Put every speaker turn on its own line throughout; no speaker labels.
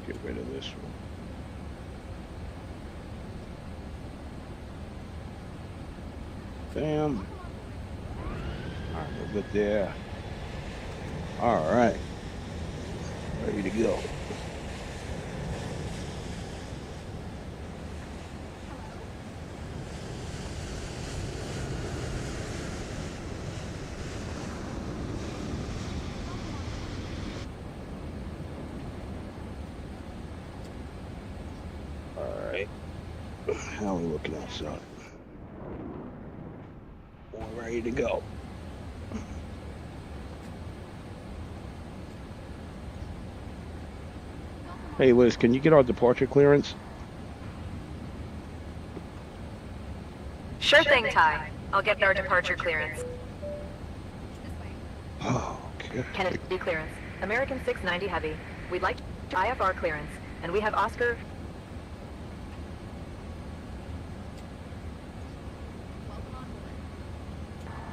Get rid of this one. Bam. All right, we're good there. All right. Ready to go. All right. How are we looking outside? We're ready to go. Hey, Liz, can you get our departure clearance?
Sure thing, Ty. I'll get our departure clearance.
Oh, okay.
Kennedy clearance. American 690 Heavy. We'd like to IFR clearance, and we have Oscar.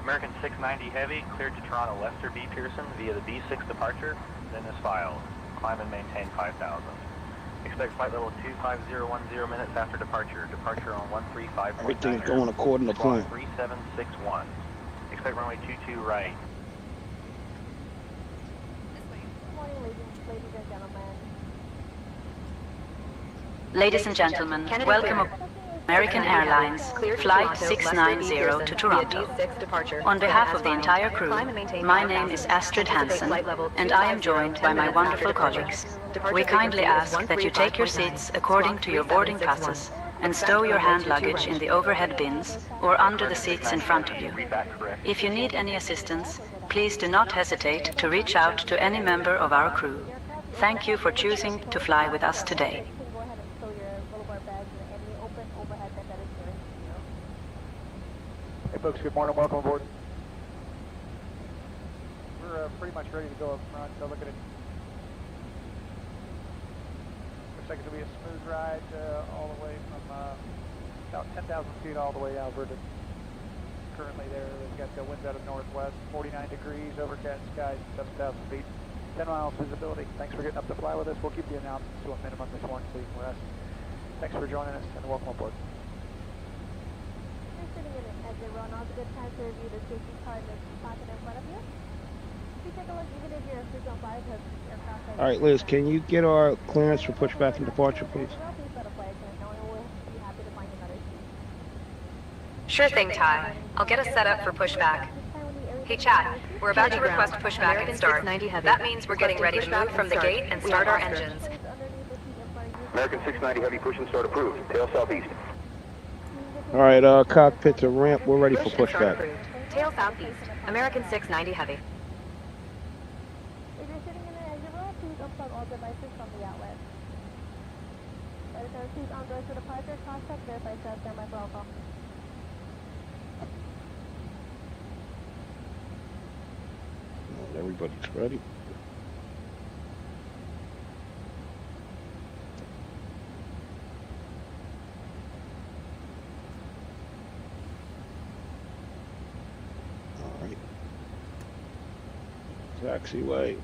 American 690 Heavy, cleared to Toronto Lester B. Pearson via the B6 departure, then is filed. Climb and maintain 5,000. Expect flight level 25010 minutes after departure. Departure on 135.9.
Everything's going according to plan.
3761. Expect runway 22 right.
Good morning, ladies and gentlemen.
Ladies and gentlemen, welcome American Airlines, Flight 690 to Toronto. On behalf of the entire crew, my name is Astrid Hansen, and I am joined by my wonderful colleagues. We kindly ask that you take your seats according to your boarding passes and stow your hand luggage in the overhead bins or under the seats in front of you. If you need any assistance, please do not hesitate to reach out to any member of our crew. Thank you for choosing to fly with us today.
Hey folks, good morning, welcome aboard. We're pretty much ready to go up front, so look at it. Looks like it'll be a smooth ride all the way from about 10,000 feet all the way outward. Currently there, we've got the winds out of northwest, 49 degrees, overcast skies, 7,000 feet, 10 miles visibility. Thanks for getting up to fly with us. We'll keep the announcements to a minimum this morning so you can rest. Thanks for joining us and welcome aboard.
Sitting in an exit row, now's a good time to review the safety card that's pocket in front of you. Please take a look even if you're a frequent flyer because aircraft.
All right, Liz, can you get our clearance for pushback and departure, please?
Sure thing, Ty. I'll get us set up for pushback. Hey, Chad, we're about to request pushback and start. That means we're getting ready to move from the gate and start our engines.
American 690 Heavy, push and start approved. Tail southeast.
All right, cockpit to ramp. We're ready for
Push and start
pushback.
approved. Tail southeast. American 690 Heavy.
If you're sitting in an exit row, please unplug all devices from the outlet. Please on doors for departure, contact, verify, standby for all call.
Everybody's ready. All right. Taxiway.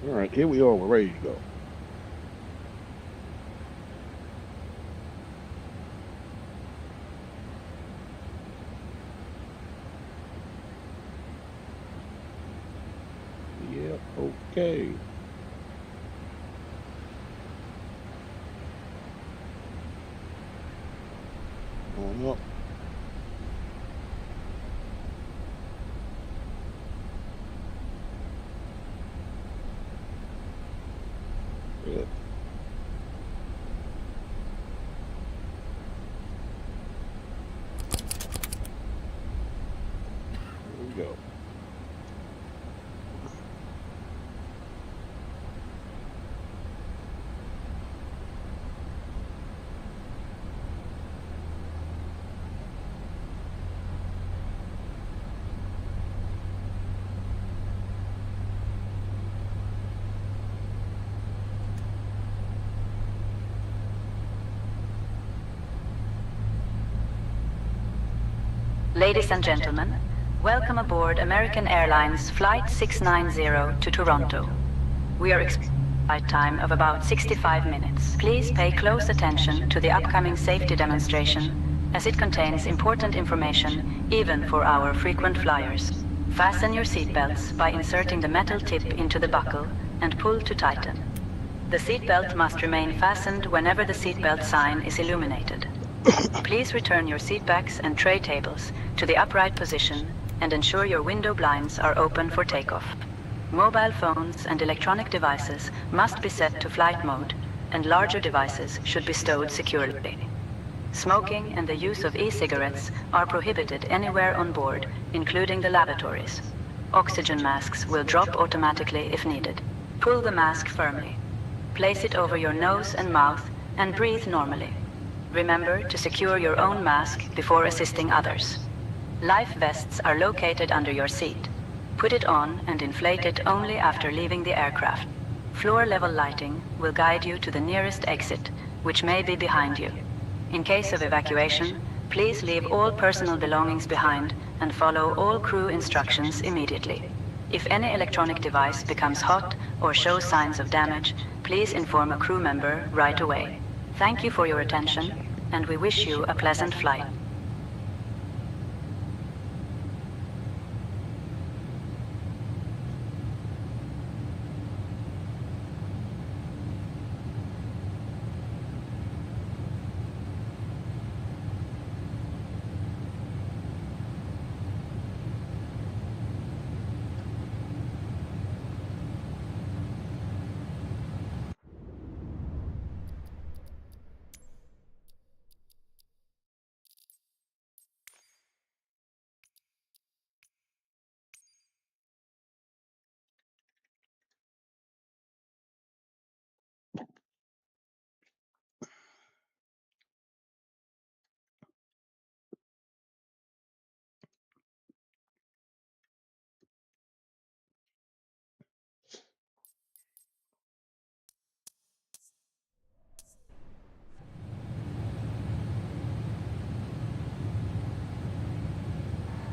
All right, here we are. We're ready to go. Okay. On up. Good. Here we go.
Ladies and gentlemen, welcome aboard American Airlines Flight 690 to Toronto. We are expecting a flight time of about 65 minutes. Please pay close attention to the upcoming safety demonstration, as it contains important information even for our frequent flyers. Fasten your seatbelts by inserting the metal tip into the buckle and pull to tighten. The seatbelt must remain fastened whenever the seatbelt sign is illuminated. Please return your seatbacks and tray tables to the upright position and ensure your window blinds are open for takeoff. Mobile phones and electronic devices must be set to flight mode, and larger devices should be stowed securely. Smoking and the use of e-cigarettes are prohibited anywhere on board, including the lavatories. Oxygen masks will drop automatically if needed. Pull the mask firmly. Place it over your nose and mouth and breathe normally. Remember to secure your own mask before assisting others. Life vests are located under your seat. Put it on and inflate it only after leaving the aircraft. Floor-level lighting will guide you to the nearest exit, which may be behind you. In case of evacuation, please leave all personal belongings behind and follow all crew instructions immediately. If any electronic device becomes hot or shows signs of damage, please inform a crew member right away. Thank you for your attention, and we wish you a pleasant flight.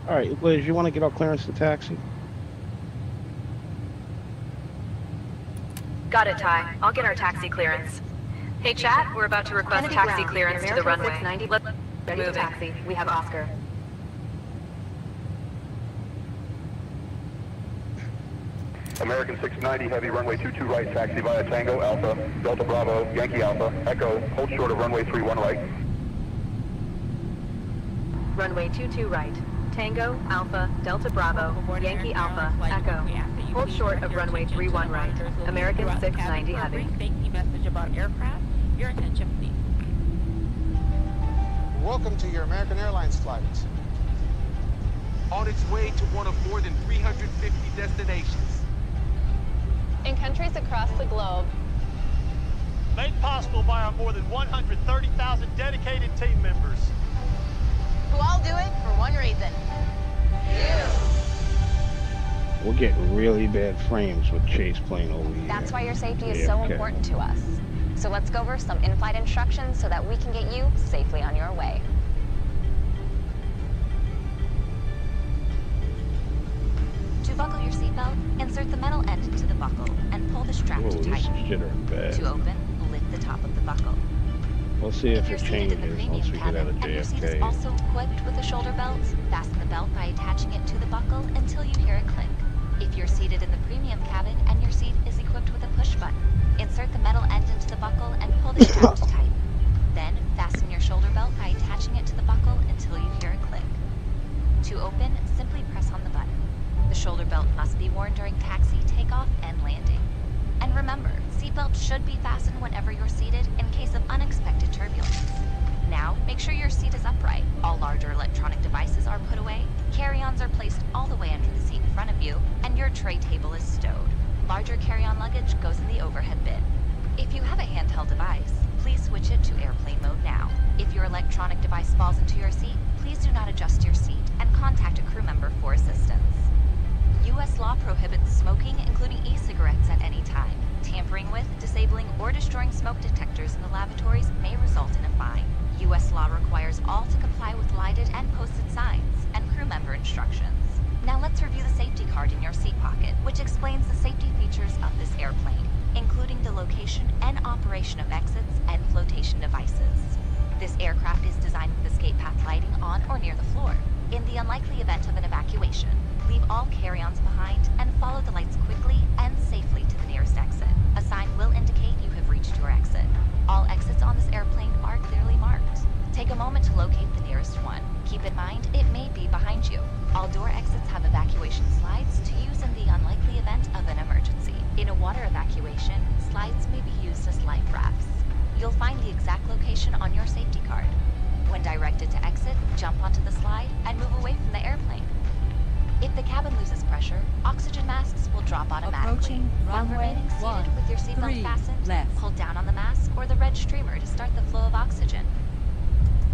All right, Liz, you want to get our clearance to taxi?
Got it, Ty. I'll get our taxi clearance. Hey, chat, we're about to request
Kennedy
taxi
Ground,
clearance to the
American
runway.
690,
Let's
ready
move
to
it.
taxi. We have Oscar.
American 690 Heavy, runway 22 right, taxi via Tango Alpha, Delta Bravo, Yankee Alpha, Echo, hold short of runway 31 right.
Runway 22 right. Tango, Alpha, Delta Bravo, Yankee Alpha, Echo. Hold short of runway 31 right. American 690 Heavy.
Safety message about aircraft. Your attention, please.
Welcome to your American Airlines flight.
On its way to one of more than 350 destinations.
In countries across the globe.
Made possible by our more than 130,000 dedicated team members.
Who all do it for one reason.
We're getting really bad frames with Chase plane over here.
That's why your safety is so important to us. So let's go over some in-flight instructions so that we can get you safely on your way. To buckle your seatbelt, insert the metal end into the buckle and pull the strap
Whoa,
to
this
tighten.
is jittering bad.
To open, lift the top of the buckle.
We'll see if
you're
it
seated in the
changes
premium
once we get out of
cabin and your seat is
JFK.
also equipped with a shoulder belt, fasten the belt by attaching it to the buckle until you hear it click. If you're seated in the premium cabin and your seat is equipped with a push button, insert the metal end into the buckle and pull the strap to tighten. Then, fasten your shoulder belt by attaching it to the buckle until you hear a click. To open, simply press on the button. The shoulder belt must be worn during taxi, takeoff, and landing. And remember, seatbelts should be fastened whenever you're seated in case of unexpected turbulence. Now, make sure your seat is upright. All larger electronic devices are put away, carry-ons are placed all the way under the seat in front of you, and your tray table is stowed. Larger carry-on luggage goes in the overhead bin. If you have a handheld device, please switch it to airplane mode now. If your electronic device falls into your seat, please do not adjust your seat and contact a crew member for assistance. U.S. law prohibits smoking, including e-cigarettes, at any time. Tampering with, disabling, or destroying smoke detectors in the lavatories may result in a fine. U.S. law requires all to comply with lighted and posted signs and crew member instructions. Now let's review the safety card in your seat pocket, which explains the safety features of this airplane, including the location and operation of exits and flotation devices. This aircraft is designed with escape path lighting on or near the floor. In the unlikely event of an evacuation, leave all carry-ons behind and follow the lights quickly and safely to the nearest exit. A sign will indicate you have reached your exit. All exits on this airplane are clearly marked. Take a moment to locate the nearest one. Keep in mind, it may be behind you. All door exits have evacuation slides to use in the unlikely event of an emergency. In a water evacuation, slides may be used as life rafts. You'll find the exact location on your safety card. When directed to exit, jump onto the slide and move away from the airplane. If the cabin loses pressure, oxygen masks will drop automatically. While remaining seated with your seatbelt fastened, hold down on the mask or the red streamer to start the flow of oxygen.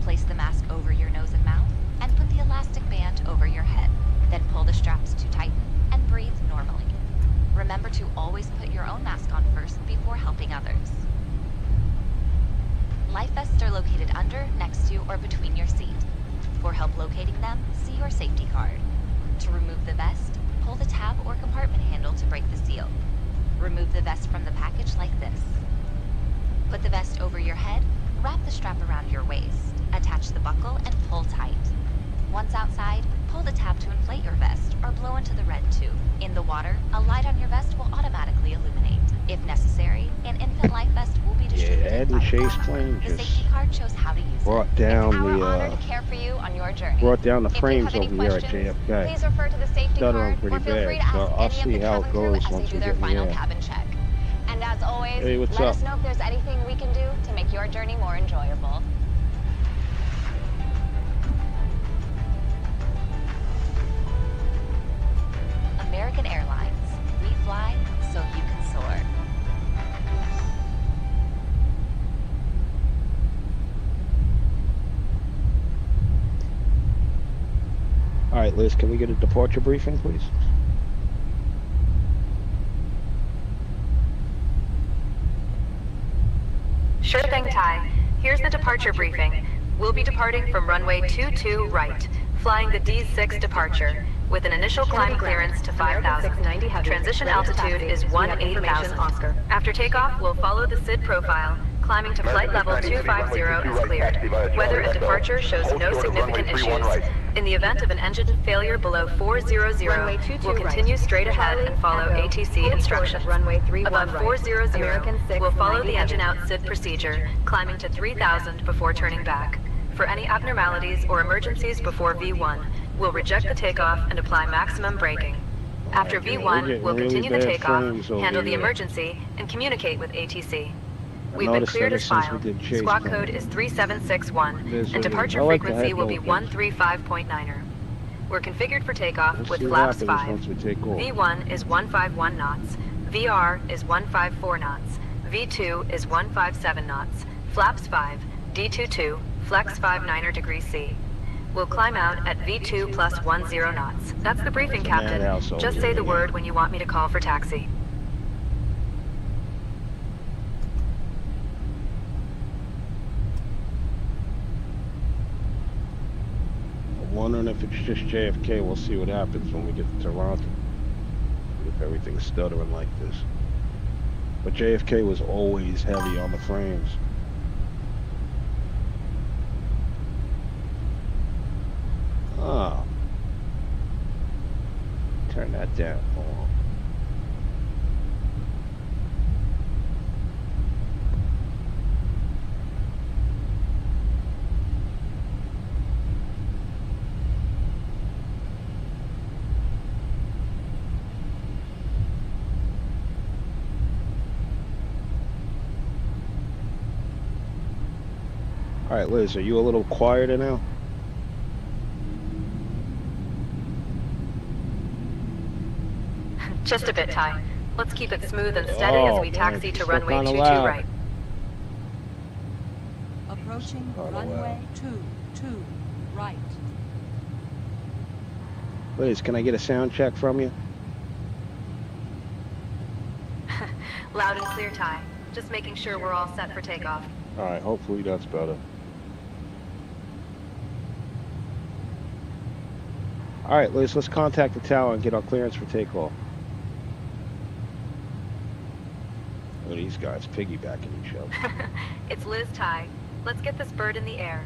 Place the mask over your nose and mouth, and put the elastic band over your head. Then pull the straps to tighten and breathe normally. Remember to always put your own mask on first before helping others. Life vests are located under, next to, or between your seat. For help locating them, see your safety card. To remove the vest, pull the tab or compartment handle to break the seal. Remove the vest from the package like this. Put the vest over your head, wrap the strap around your waist, attach the buckle, and pull tight. Once outside, pull the tab to inflate your vest or blow into the red tube. In the water, a light on your vest will automatically illuminate. If necessary, an infant life vest will be distributed.
Yeah, Ed and Chase plane
The
just
safety card shows how to use
brought
it.
down
It's our
the
honor to care for you on your journey.
brought down the
If you
frames
have any
over here at
questions,
JFK.
Please refer to the safety
Stuttering
card
pretty
or feel free to
bad, so
ask
I'll
any
see
of the
how it
cabin crew
goes
as they
once
do
we
their
get in the
final
air.
cabin check. And as always,
Hey, what's
let
up?
us know if there's anything we can do to make your journey more enjoyable. American Airlines. We fly so you can soar.
All right, Liz, can we get a departure briefing, please?
Sure thing, Ty. Here's the departure briefing. We'll be departing from runway 22 right, flying the D6 departure, with an initial climb clearance to 5,000. Transition altitude is 18,000. After takeoff, we'll follow the SID profile, climbing to flight level 250 is cleared. Weather at departure shows no significant issues. In the event of an engine failure below 400, we'll continue straight ahead and follow ATC instructions. Above 400, we'll follow the engine out SID procedure, climbing to 3,000 before turning back. For any abnormalities or emergencies before V1, we'll reject the takeoff and apply maximum braking. After V1, we'll continue the takeoff, handle the emergency, and communicate with ATC. We've been cleared as filed. Squawk code is 3761, and departure frequency will be 135.9er. We're configured for takeoff with flaps 5. V1 is 151 knots. VR is 154 knots. V2 is 157 knots. Flaps 5. D22, flex 59er degree C. We'll climb out at V2 plus 10 knots. That's the briefing, Captain. Just say the word when you want me to call for taxi.
I'm wondering if it's just JFK. We'll see what happens when we get to Toronto. If everything's stuttering like this. But JFK was always heavy on the frames. Ah. Turn that down. Hold on. All right, Liz, are you a little quieter now?
Just a bit, Ty. Let's keep it smooth and steady as we taxi
man,
to
you're
runway
kinda
22
loud.
right.
Approaching
Kinda
runway
loud.
22 right.
Liz, can I get a sound check from you?
Loud and clear, Ty. Just making sure we're all set for takeoff.
All right, hopefully that's better. All right, Liz, let's contact the tower and get our clearance for takeoff. Look at these guys piggybacking each other.
It's Liz, Ty. Let's get this bird in the air.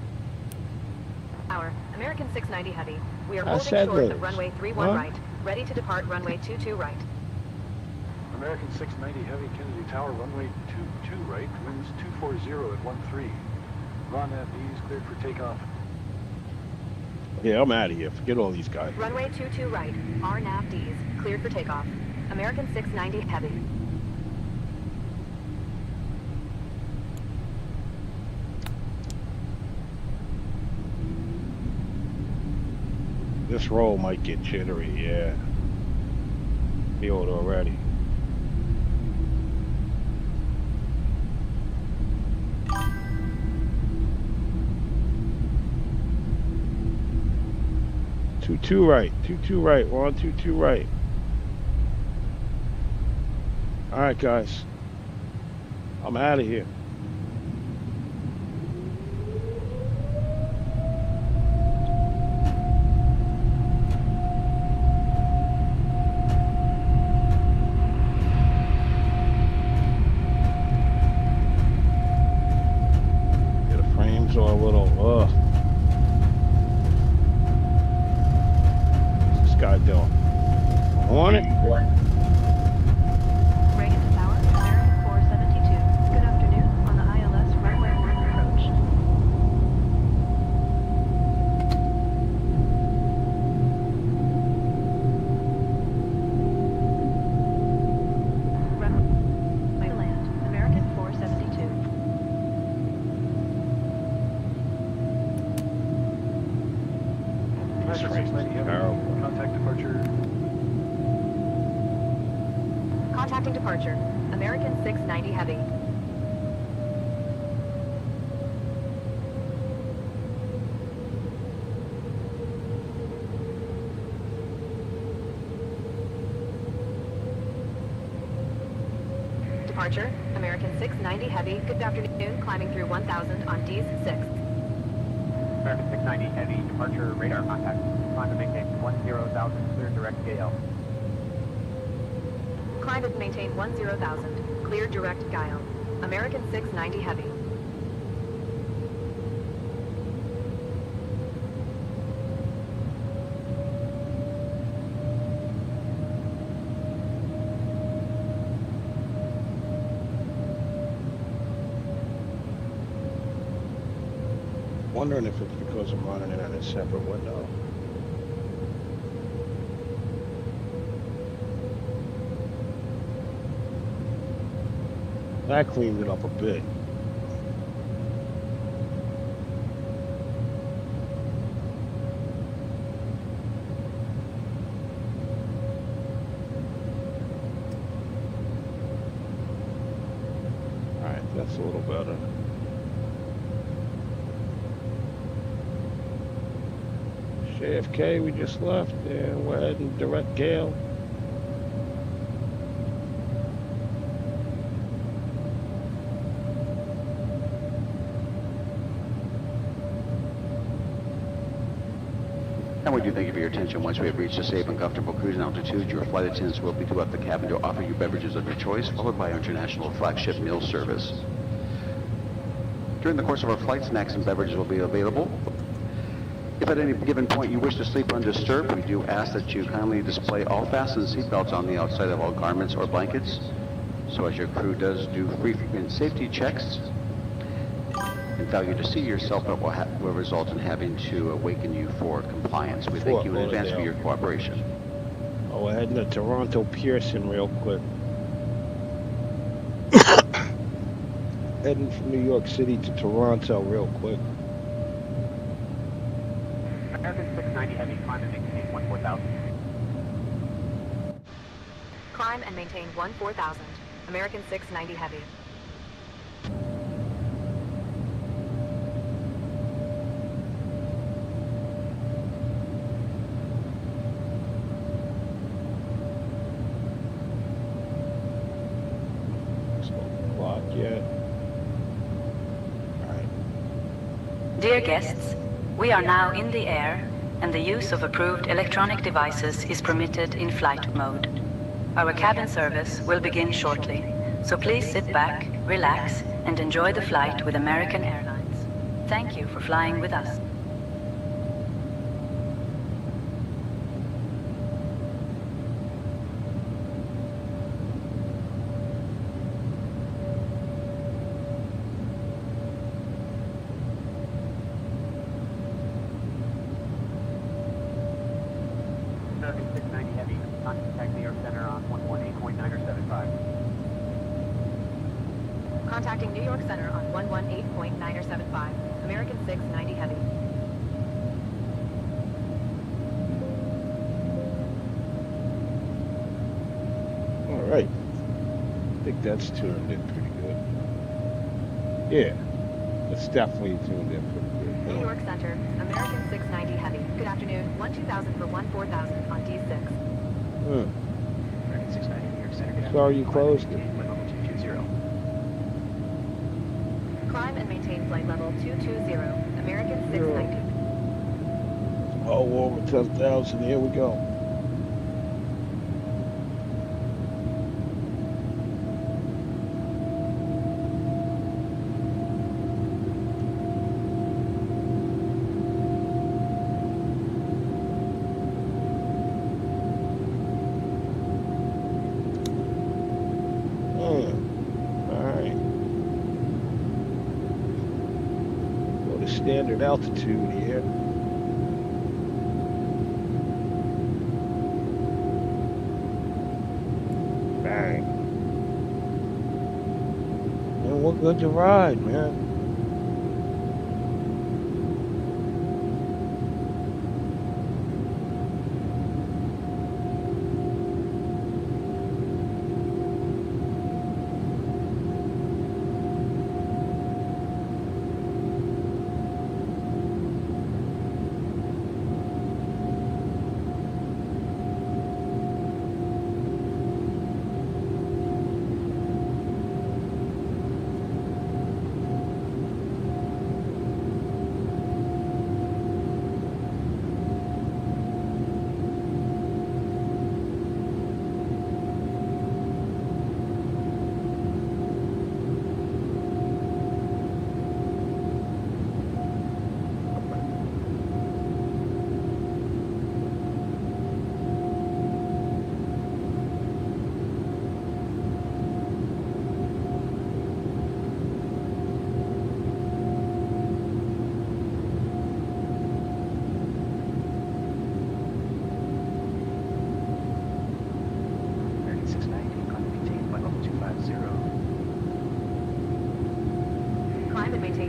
Tower, American 690 Heavy. We are
I
holding
said
short
Liz.
of runway 31
Huh?
right. Ready to depart runway 22 right.
American 690 Heavy, Kennedy Tower, runway 22 right, winds 240 at 13. Ron Ease cleared for takeoff.
Yeah, I'm out of here. Forget all these guys.
Runway 22 right. RNAV-Ds. Cleared for takeoff. American 690 Heavy.
This roll might get jittery, yeah. Feel it already. Two right, two right. We're on two right. All right, guys. I'm out of here. Yeah, the frames are a little, What's this guy doing? On it?
Reagan to Tower, American 472. Good afternoon. On the ILS runway 1 approach. Runway land, American 472.
American 690 Heavy,
Terrible.
contact departure.
Contacting departure. American 690 Heavy. Departure. American 690 Heavy. Good afternoon. Climbing through 1000 on D's 6.
American 690 Heavy, departure radar contact. Climb to maintain 10,000, clear direct gale.
Climb and maintain 10,000. Clear direct Gale. American 690 Heavy.
Wondering if it's because I'm running it on a separate window. That cleaned it up a bit. Alright, that's a little better. JFK, we just left, and we're heading direct gale.
And we do thank you for your attention. Once we have reached a safe and comfortable cruising altitude, your flight attendants will be due up the cabin to offer you beverages of your choice, followed by our international flagship meal service. During the course of our flight, snacks and beverages will be available. If at any given point you wish to sleep undisturbed, we do ask that you kindly display all fastened seatbelts on the outside of all garments or blankets, so as your crew does do frequent safety checks. And failure to see your seatbelt will result in having to awaken you for compliance. We thank you in advance for your cooperation.
Oh, we're heading to Toronto Pearson real quick. Heading from New York City to Toronto real quick.
American 690 Heavy, climb and maintain 14,000.
Climb and maintain 14,000. American 690 Heavy.
Dear guests, we are now in the air, and the use of approved electronic devices is permitted in flight mode. Our cabin service will begin shortly, so please sit back, relax, and enjoy the flight with American Airlines. Thank you for flying with us.
Contacting New York Center on 118.975. American 690 Heavy.
All right. I think that's tuned in pretty good. Yeah, that's definitely tuned in pretty good.
New York Center, American 690 Heavy. Good afternoon. 12,000 for 14,000 on D6.
American 690 New York Center. Good afternoon.
Sorry you closed it.
Climb and maintain flight level 220. American 690.
Oh, over 10,000. Here we go. Standard altitude here. Bang. Man, we're good to ride, man.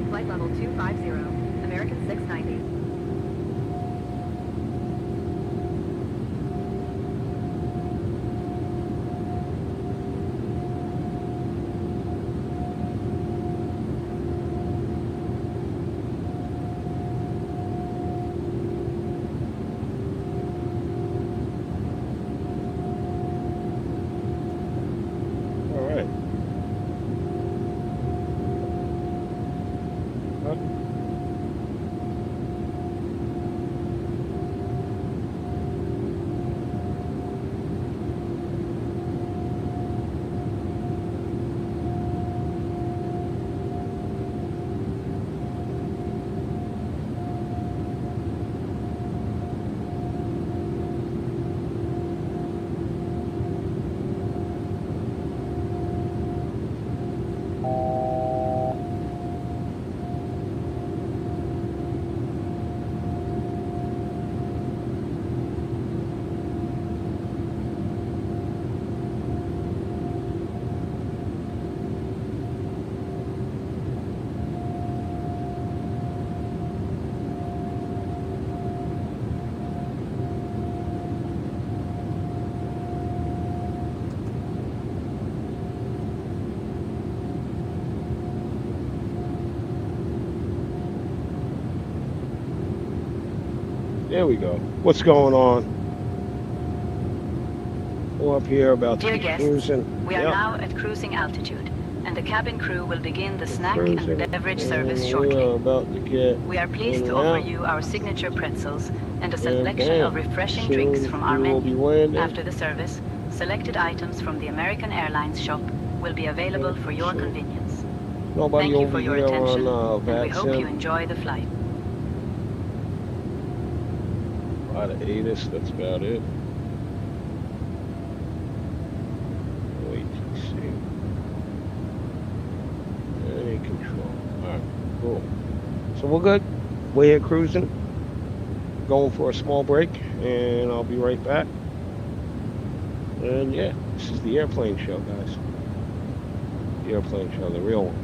Flight level 250, American 690.
There we go. What's going on? We're up here about to
Dear
be
guests,
cruising.
we are
Yep.
now at cruising altitude, and the cabin crew will begin the snack
Cruising,
and beverage service
and
shortly.
We are about to get
We are pleased
in
to
and
offer
out.
you our signature pretzels and a
And
selection
bam,
of refreshing
soon
drinks from our
we will be
menu.
landing.
After the service, selected items from the American Airlines shop will be available for your
So,
convenience.
nobody
Thank you
over
for your
here
attention,
on
and we hope you
VATSIM.
enjoy the flight.
A lot of ATIS, that's about it. ATC. Any control. Alright, cool. So we're good. We're here cruising. Going for a small break, and I'll be right back. And yeah, this is the airplane show, guys. The airplane show, the real one.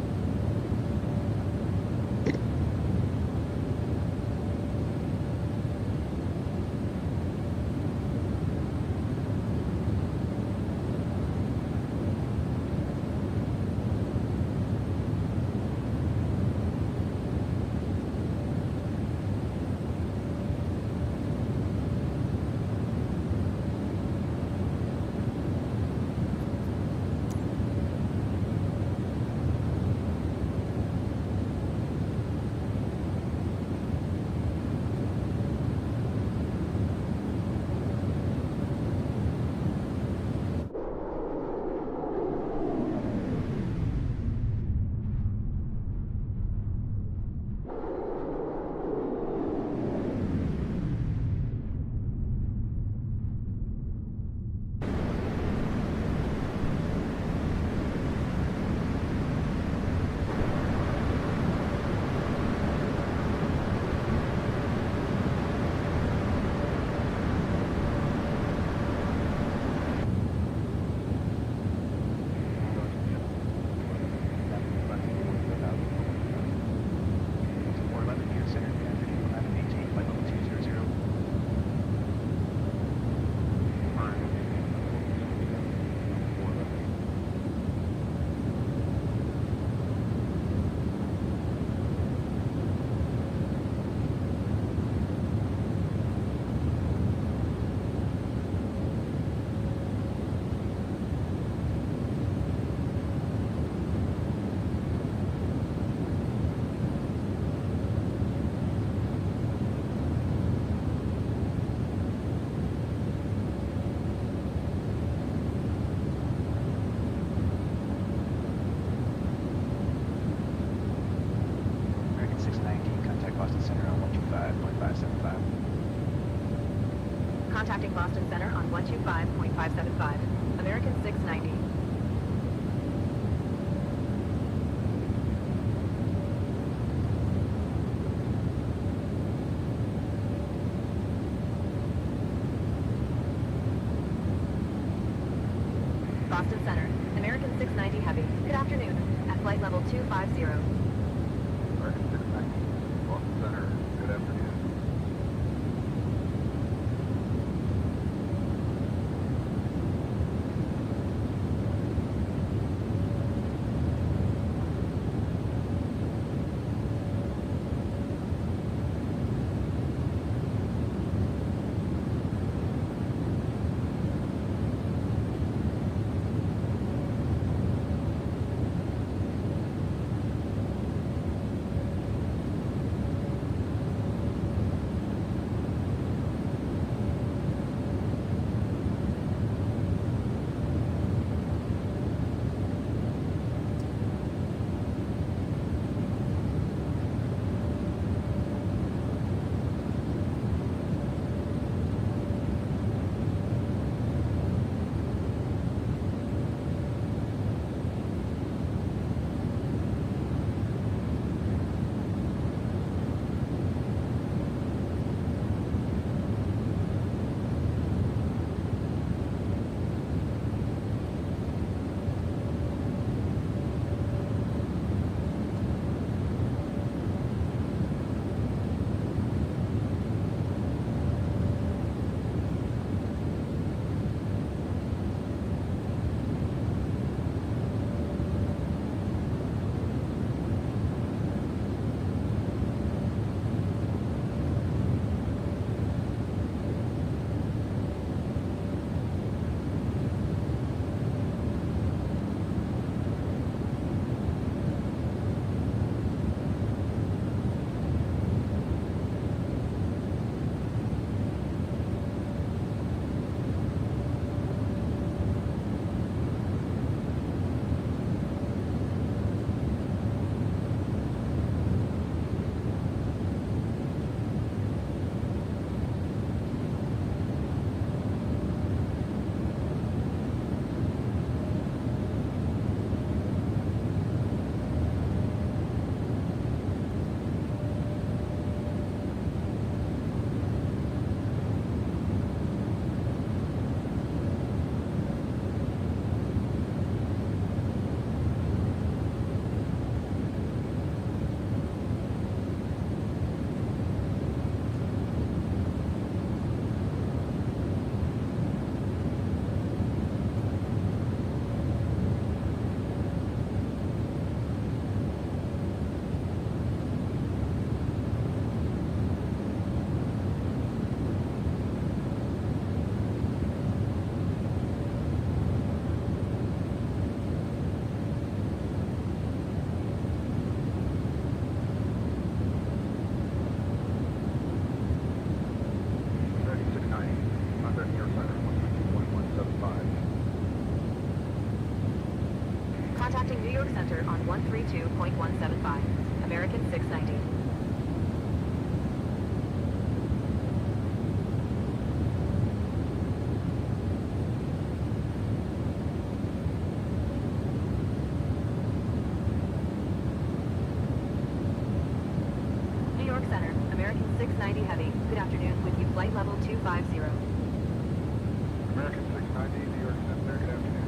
Contacting Boston Center on 125.575. American 690. Boston Center, American 690 Heavy. Good afternoon. At flight level 250.
American 690, Boston Center, good afternoon.
York Center on 132.175. American 690. New York Center, American 690 Heavy. Good afternoon, with you flight level 250.
American 690, New York Center, good afternoon.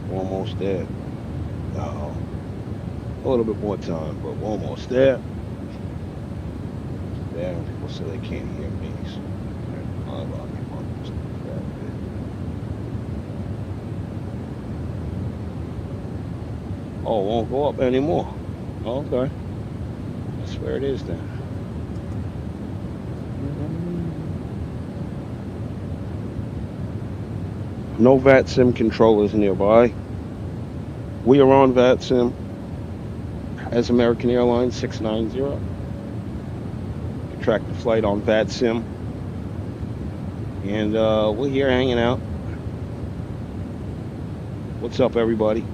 We're almost there. A little bit more time, but we're almost there. There, people say they can't hear me. So oh, it won't go up anymore. Okay. That's where it is then. No VATSIM controllers nearby. We are on VATSIM as American Airlines 690. You can track the flight on VATSIM. And we're here hanging out. What's up, everybody?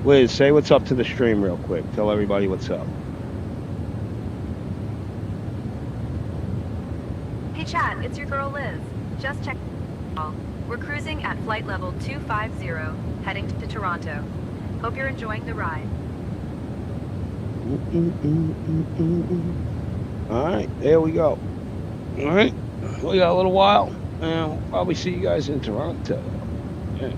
Liz, say what's up to the stream real quick. Tell everybody what's up.
Hey chat, it's your girl Liz. Just check. We're cruising at flight level 250, heading to Toronto. Hope you're enjoying the ride.
Alright, there we go. Alright, we got a little while, and we'll probably see you guys in Toronto. Yeah.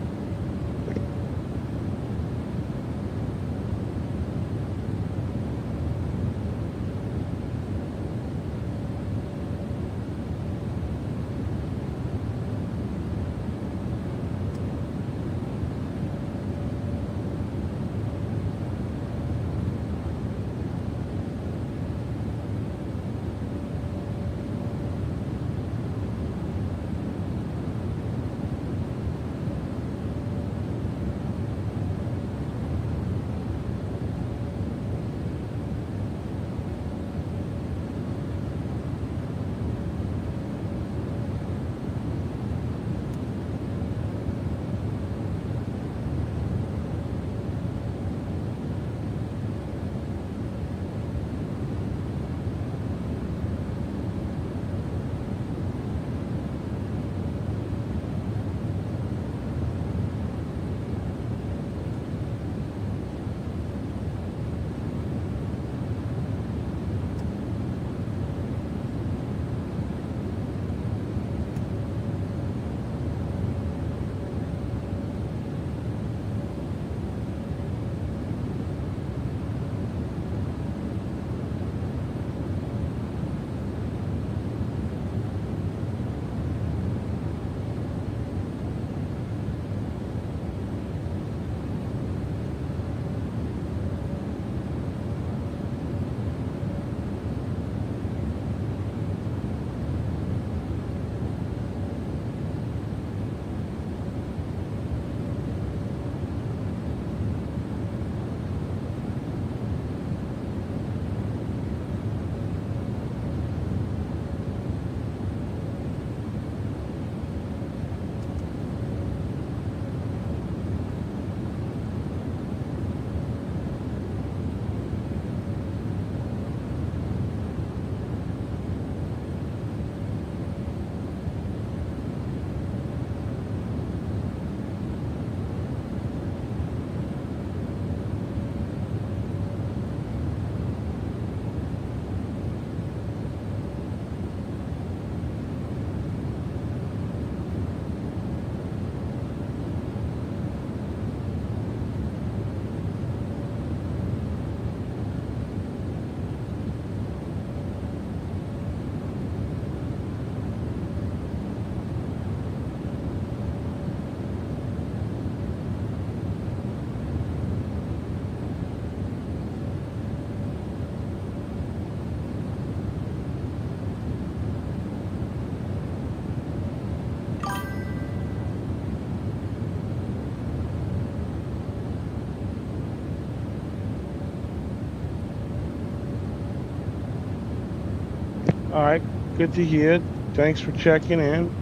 All right, good to hear. Thanks for checking in.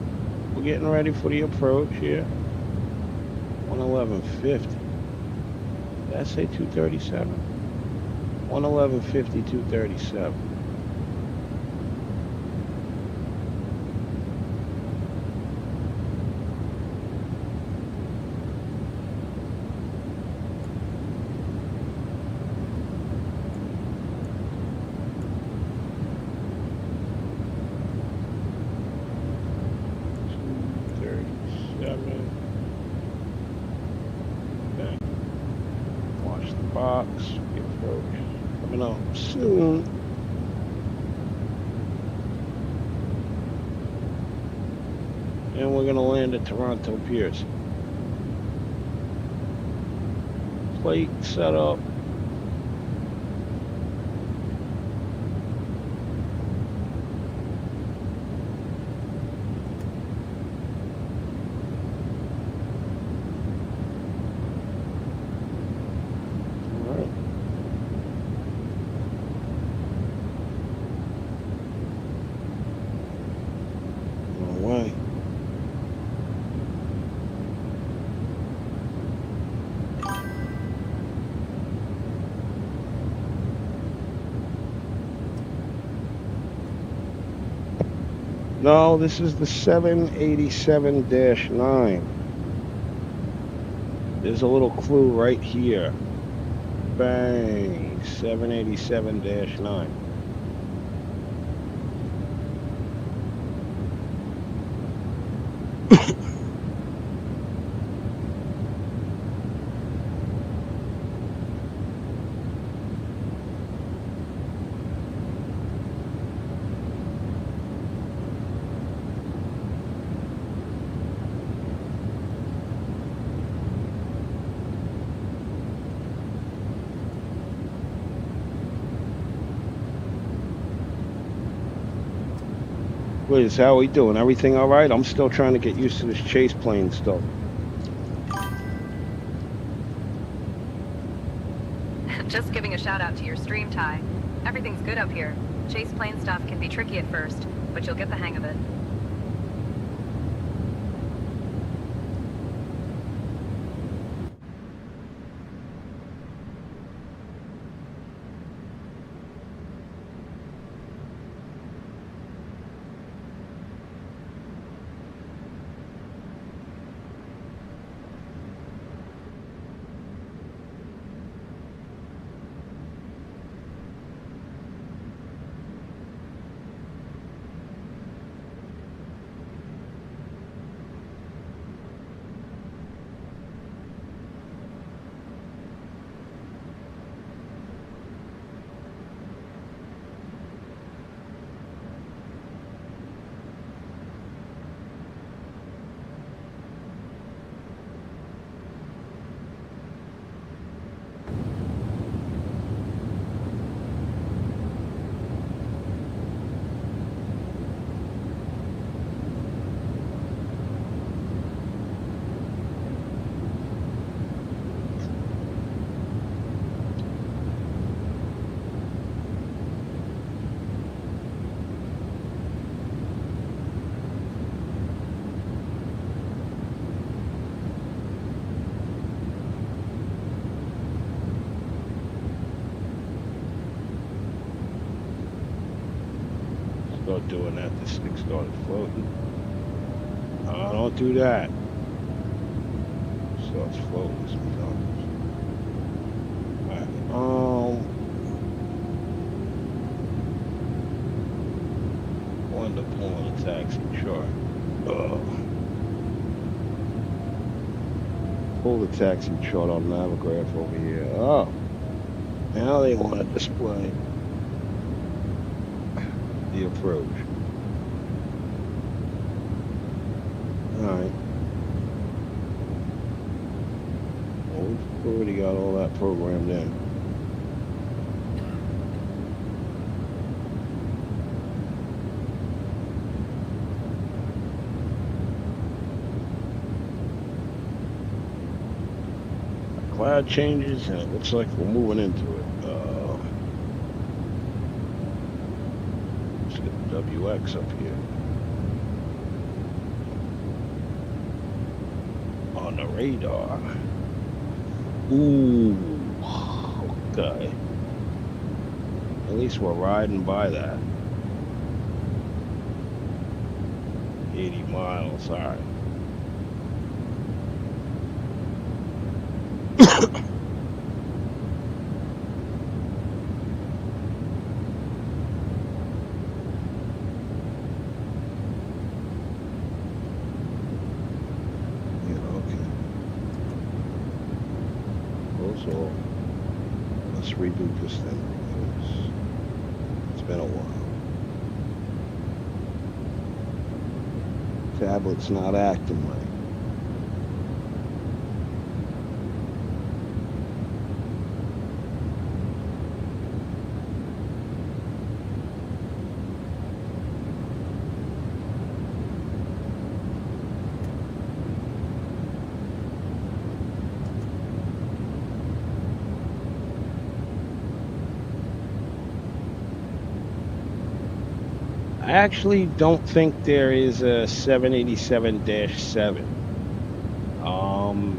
We're getting ready for the approach here. 111.50. Did I say 237? 111.50, 237. Box, the approach coming up soon. And we're gonna land at Toronto Pearson. Plate set up. No, this is the 787-9. There's a little clue right here. Bang, 787-9. Liz, how are we doing? Everything all right? I'm still trying to get used to this chase plane stuff.
Just giving a shout out to your stream, Ty. Everything's good up here. Chase plane stuff can be tricky at first, but you'll get the hang of it. Start doing that, this thing started floating. Don't do that. Starts floating sometimes. Alright, wanted to pull on a taxi chart. Pull the taxi chart on Navigraph over here. Oh, now they want to display the approach. Alright. Well, we've already got all that programmed in. Cloud changes and it looks like we're moving into it.
Let's get the WX up here. On the radar. Ooh. Okay. At least we're riding by that. 80 miles, alright. So let's reboot this thing. It's been a while. Tablet's not acting right. I actually don't think there is a 787-7.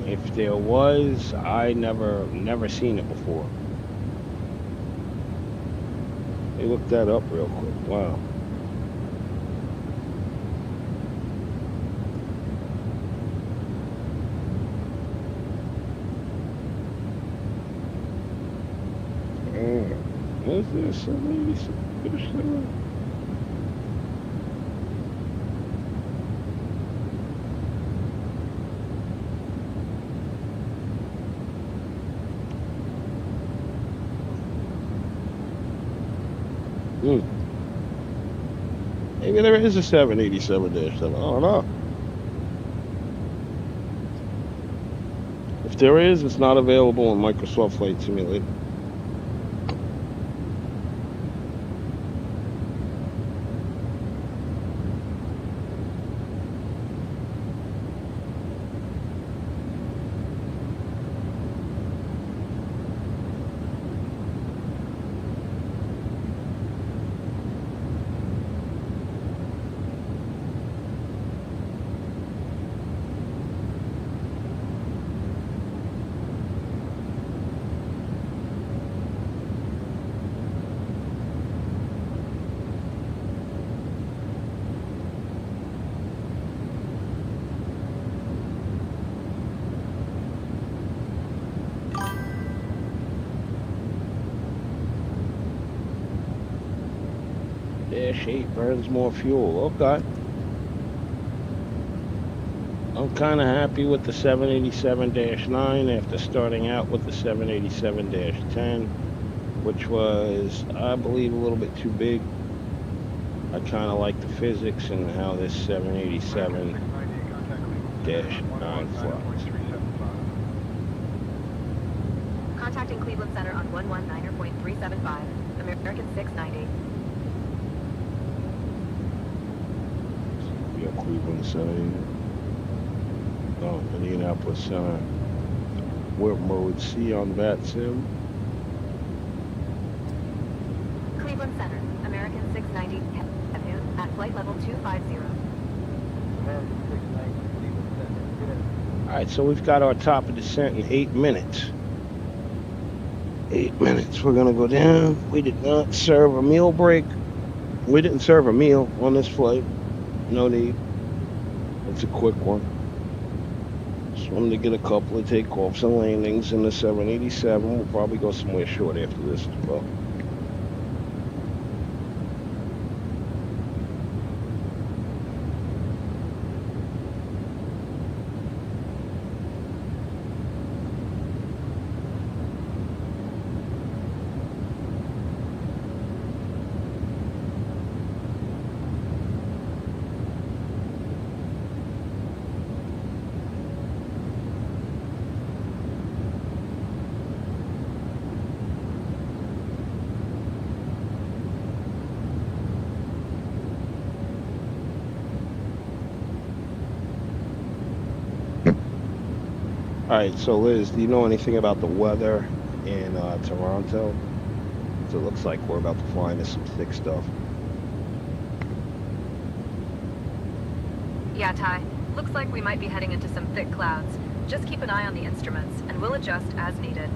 If there was, I never seen it before. Let me look that up real quick. Wow. Is there a 787-7? Maybe there is a 787-7. I don't know. If there is, it's not available in Microsoft Flight Simulator. Dash 8 burns more fuel. Okay. I'm kind of happy with the 787-9 after starting out with the 787-10, which was, I believe, a little bit too big. I kind of like the physics and how this 787-9 flies.
Contacting Cleveland Center on 119.375, American 690.
Yeah, Cleveland Center. Oh, Indianapolis Center. Work mode C on VATSIM.
Cleveland Center, American 690 at flight level 250.
American 690, Cleveland Center. Good.
Alright, so we've got our top of descent in 8 minutes. 8 minutes. We're gonna go down. We did not serve a meal break. We didn't serve a meal on this flight. No need. It's a quick one. Just wanted to get a couple of takeoffs and landings in the 787. We'll probably go somewhere short after this as well. Alright, so Liz, do you know anything about the weather in Toronto? So it looks like we're about to fly into some thick stuff.
Yeah, Ty. Looks like we might be heading into some thick clouds. Just keep an eye on the instruments, and we'll adjust as needed.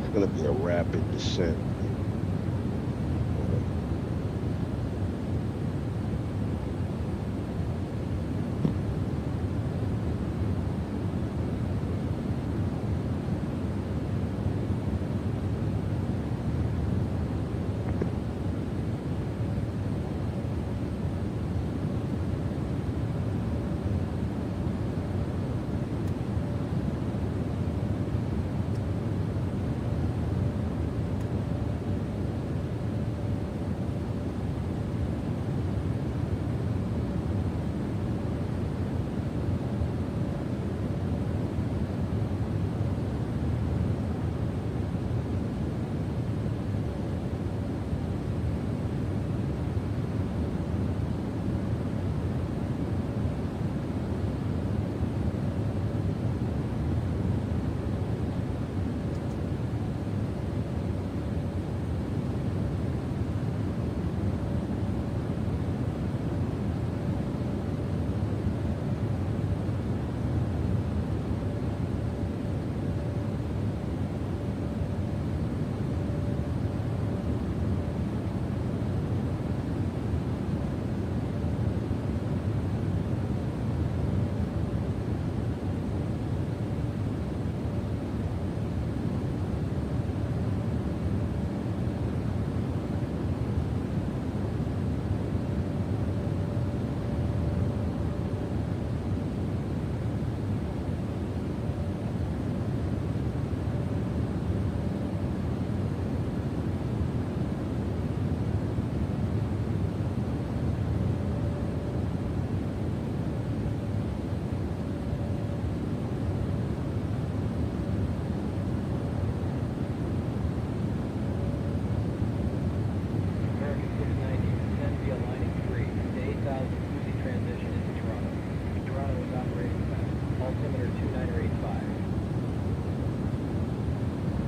It's gonna be a rapid descent.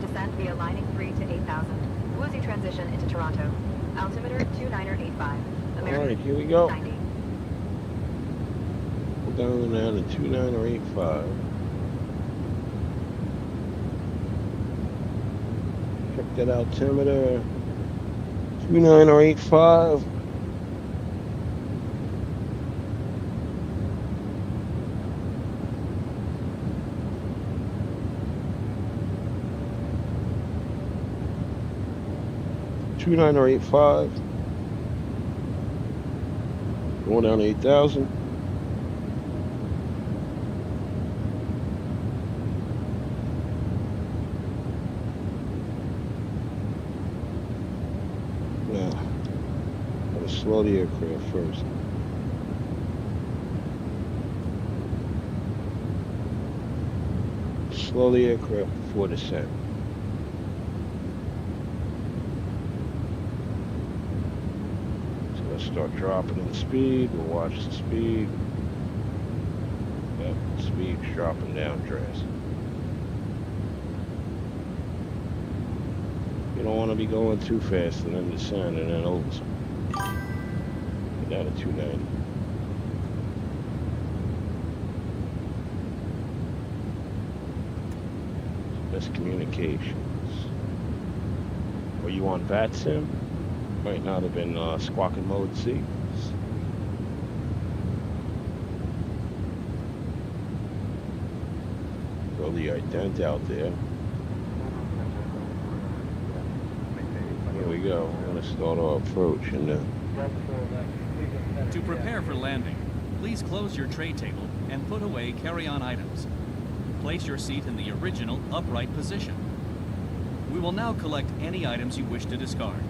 Descend via lining 3 to 8,000. Woozy transition into Toronto. Altimeter 2985.
Alright, here we go.
90.
We're going down to 2985. Check that altimeter. 2985. Two 985. Going down to 8,000. Now, gotta slow the aircraft first. Slow the aircraft before descent. Start dropping in speed. We'll watch the speed. Yep, speed's dropping down drastically. You don't want to be going too fast and then descend and then over. Get down to 290. Best communications. Were you on VATSIM? Might not have been squawking mode C. Throw the ident out there. Here we go. We're going to start our approach and
To prepare for landing, please close your tray table and put away carry-on items. Place your seat in the original upright position. We will now collect any items you wish to discard.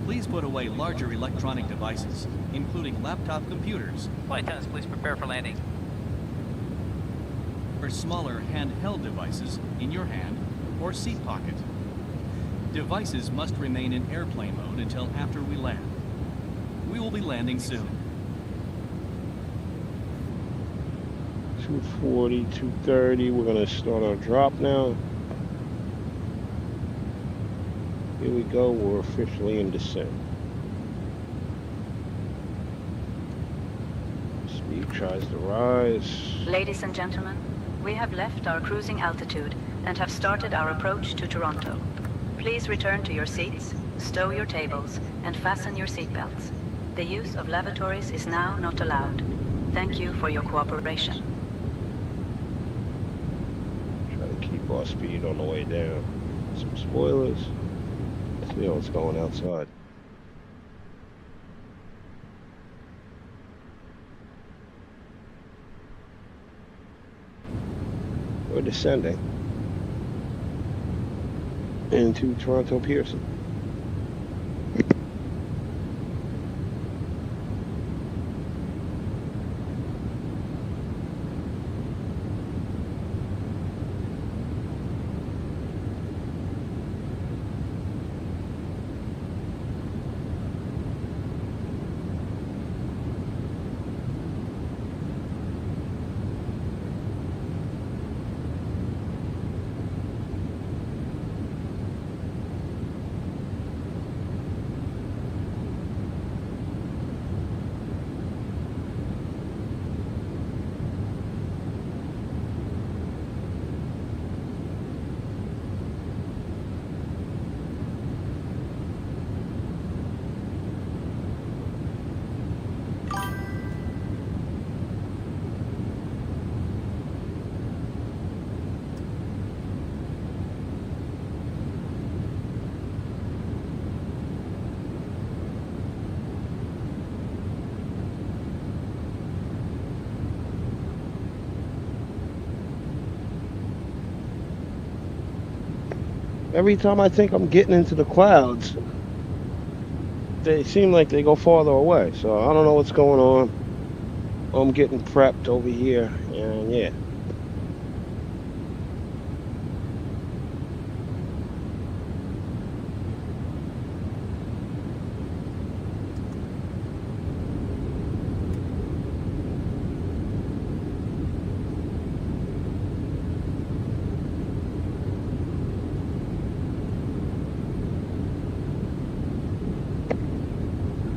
Please put away larger electronic devices, including laptop computers.
Flight attendants, please prepare for landing.
or smaller handheld devices in your hand or seat pocket. Devices must remain in airplane mode until after we land. We will be landing soon.
240, 230. We're gonna start our drop now. Here we go. We're officially in descent. Speed tries to rise.
Ladies and gentlemen, we have left our cruising altitude and have started our approach to Toronto. Please return to your seats, stow your tables, and fasten your seatbelts. The use of lavatories is now not allowed. Thank you for your cooperation.
Try to keep our speed on the way down. Some spoilers. Let's see what's going outside. We're descending into Toronto Pearson. Every time I think I'm getting into the clouds, they seem like they go farther away. So I don't know what's going on. I'm getting prepped over here, and yeah.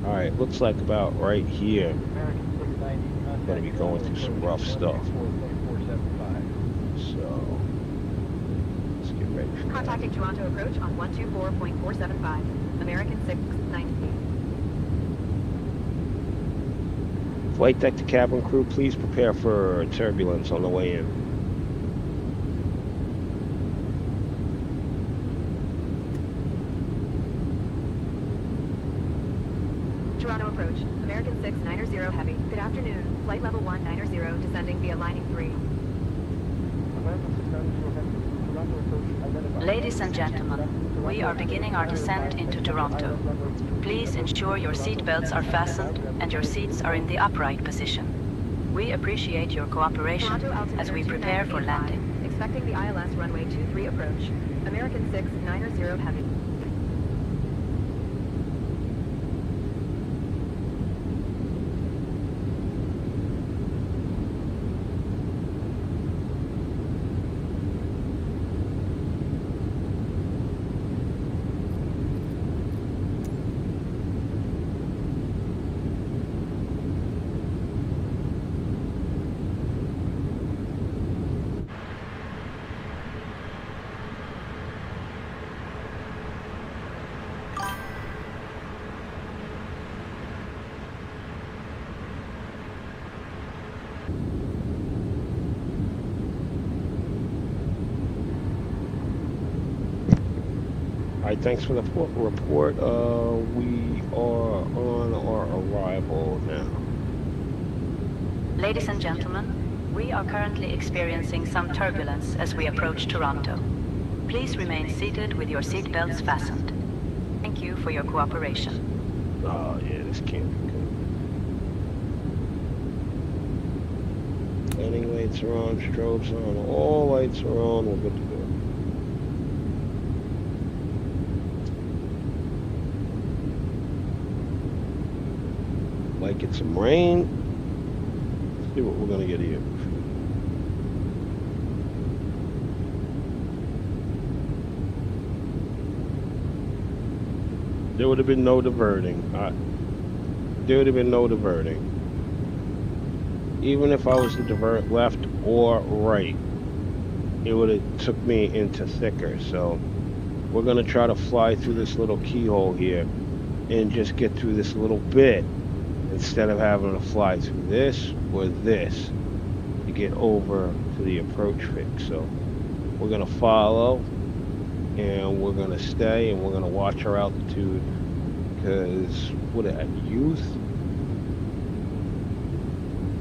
Alright, looks like about right here. Gonna be going through some rough stuff. So let's get ready for that.
Contacting Toronto approach on 124.475. American 690.
Flight deck to cabin crew, please prepare for turbulence on the way in.
Toronto approach. American 690 heavy. Good afternoon. Flight level 190 descending via lining 3.
Ladies and gentlemen, we are beginning our descent into Toronto. Please ensure your seat belts are fastened and your seats are in the upright position. We appreciate your cooperation as we prepare for landing.
Expecting the ILS runway 23 approach. American 690 heavy.
Alright, thanks for the report. We are on our arrival now.
Ladies and gentlemen, we are currently experiencing some turbulence as we approach Toronto. Please remain seated with your seat belts fastened. Thank you for your cooperation.
Oh yeah, this can't be good. Landing way lights are on, strobes on, all lights are on, we're good to go. Might get some rain. Let's see what we're gonna get here. There would have been no diverting. There would have been no diverting. Even if I was to divert left or right, it would have took me into thicker. So we're gonna try to fly through this little keyhole here and just get through this little bit instead of having to fly through this or this to get over to the approach fix. So we're gonna follow and we're gonna stay and we're gonna watch our altitude, because what at youth?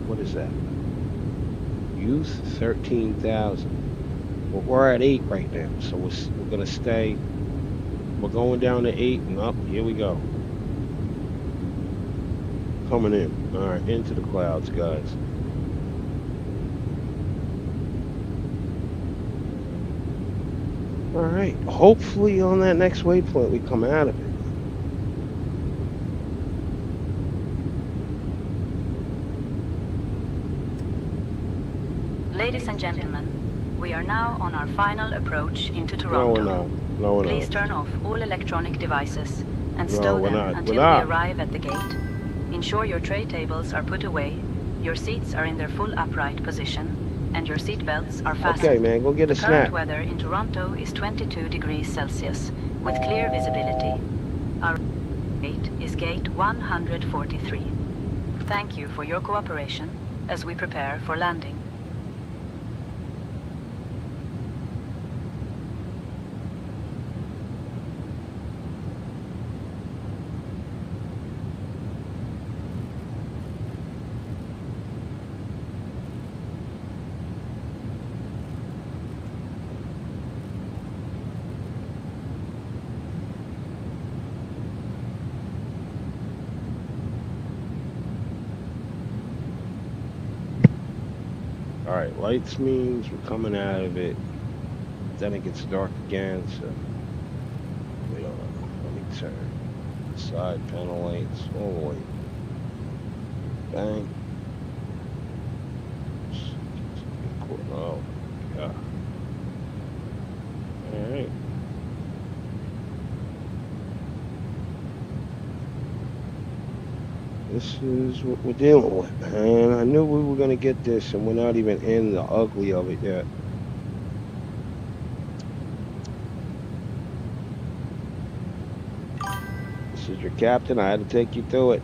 What is that? Youth 13,000. Well, we're at 8 right now, so we're gonna stay. We're going down to 8 and up. Here we go. Coming in. All right, into the clouds, guys. All right. Hopefully, on that next waypoint, we come out of it.
Ladies and gentlemen, we are now on our final approach into Toronto.
No, we're not. No, we're
Please
not.
turn off all electronic devices and
No,
stow
we're
them
not.
until
We're not.
we arrive at the gate. Ensure your tray tables are put away, your seats are in their full upright position, and your seat belts are fastened.
Okay, man, go get a
The current
snack.
weather in Toronto is 22 degrees Celsius, with clear visibility. Our gate is gate 143. Thank you for your cooperation as we prepare for landing.
All right, lights means we're coming out of it. Then it gets dark again, so we don't know. Let me turn. Side panel lights all the way. Bang. Oh, yeah. All right. This is what we're dealing with, and I knew we were going to get this, and we're not even in the ugly of it yet. This is your captain. I had to take you through it.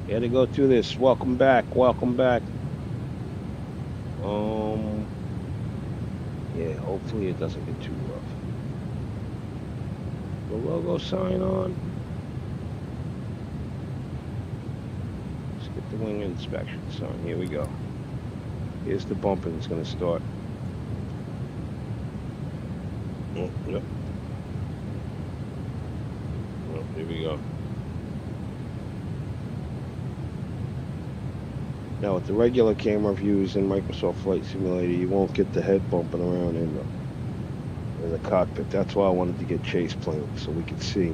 You had to go through this. Welcome back. Welcome back. Yeah, hopefully it doesn't get too rough. The logo sign on. The wing inspection sign. Here we go. Here's the bumping that's going to start. Oh, yep. Oh, here we go. Now with the regular camera views in Microsoft Flight Simulator, you won't get the head bumping around in the cockpit. That's why I wanted to get chase planes so we could see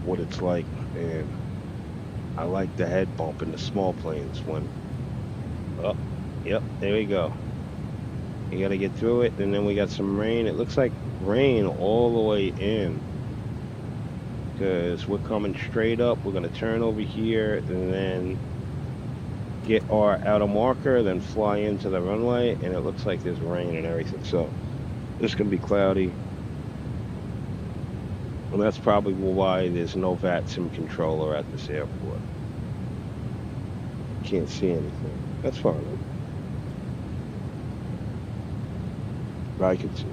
what it's like. And I like the head bump in the small planes when, oh, yep, there we go. You gotta get through it, and then we got some rain. It looks like rain all the way in, because we're coming straight up. We're gonna turn over here, and then get our outer marker, then fly into the runway, and it looks like there's rain and everything. So this is gonna be cloudy. And that's probably why there's no VATSIM controller at this airport. Can't see anything. That's fine. But I can see.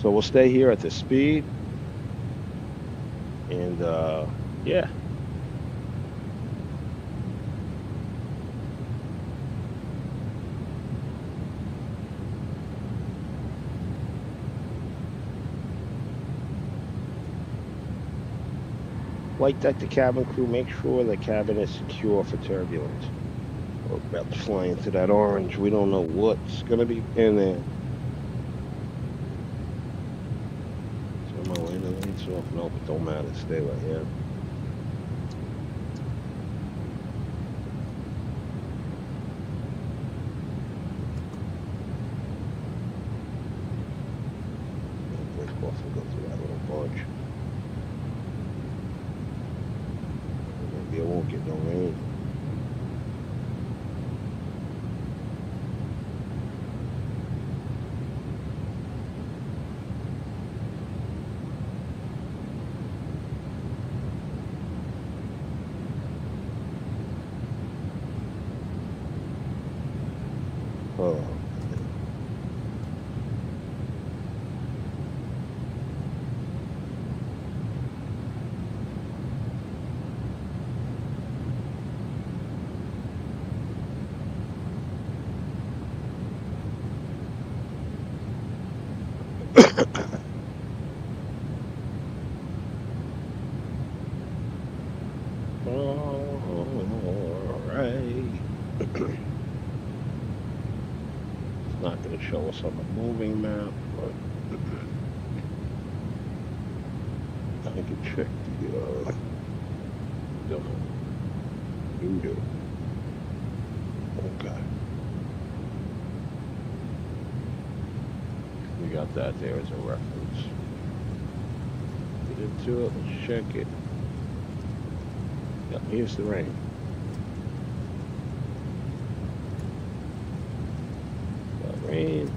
So we'll stay here at the speed. And, yeah. Like that, the cabin crew, make sure the cabin is secure for turbulence. We're about to fly into that orange. We don't know what's gonna be in there. So my way to leads off. Nope, it don't matter. Stay right here. Break off and go through that little bunch. Maybe I won't get no rain. Oh. All right. It's not going to show us on the moving map, but I can check the window. Okay. We got that there as a reference. Get into it, let's check it. Yep, here's the rain. Got rain.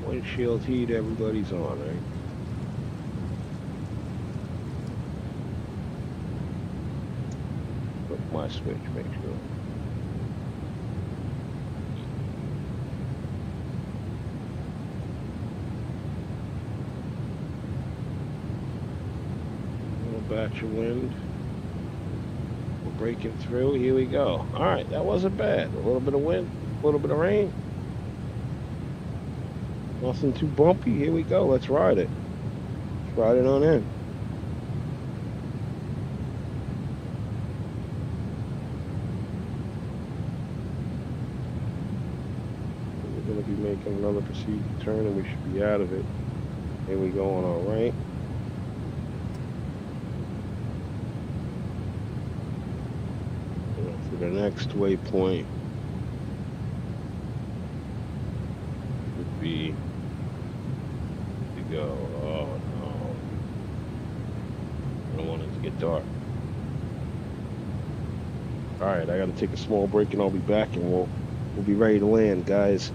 Windshield heat, everybody's on, right? Flip my switch, make sure. Batch of wind. We're breaking through. Here we go. All right, that wasn't bad. A little bit of wind, a little bit of rain. Nothing too bumpy. Here we go. Let's ride it. Let's ride it on in. We're going to be making another procedure turn and we should be out of it. Here we go on our right. The next waypoint would be to go. Oh no! I don't want it to get dark. All right, I got to take a small break, and I'll be back, and we'll be ready to land, guys.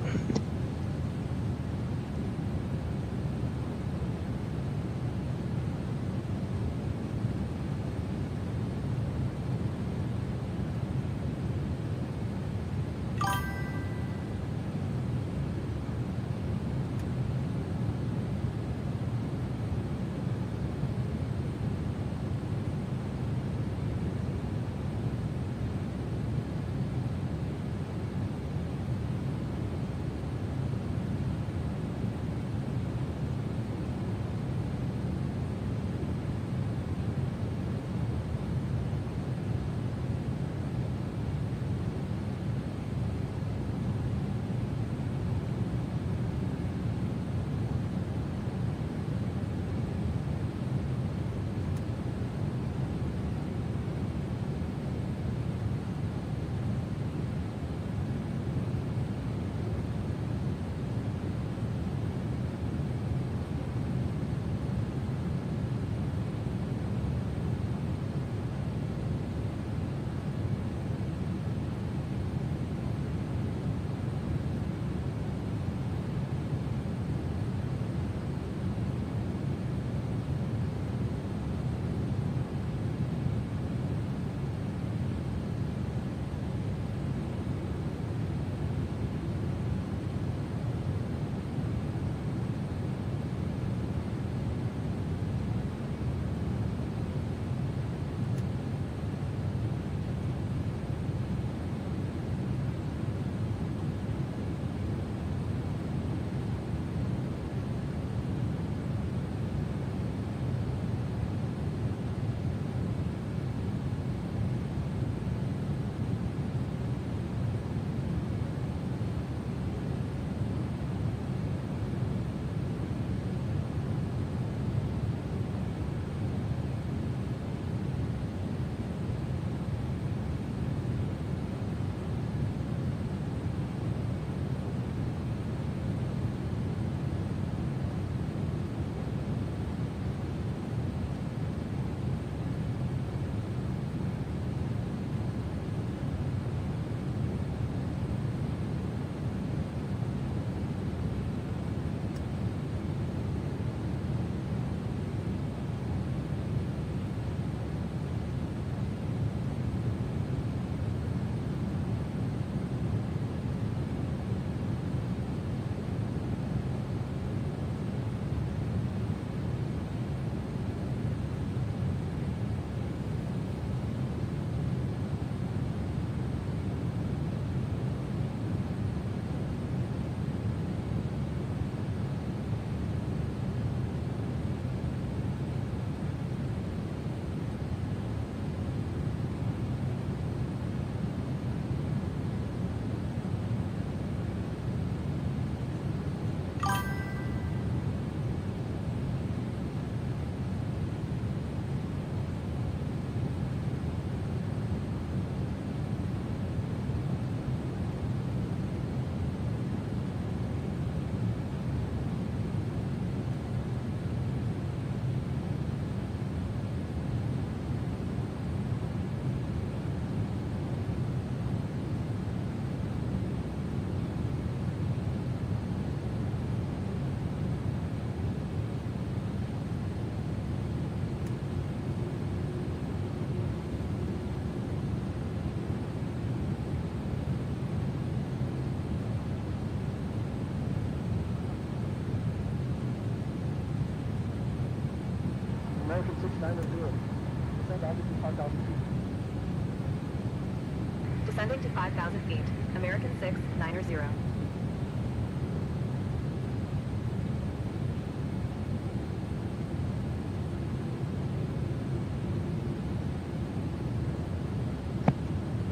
Descending to 5,000 feet. American 690.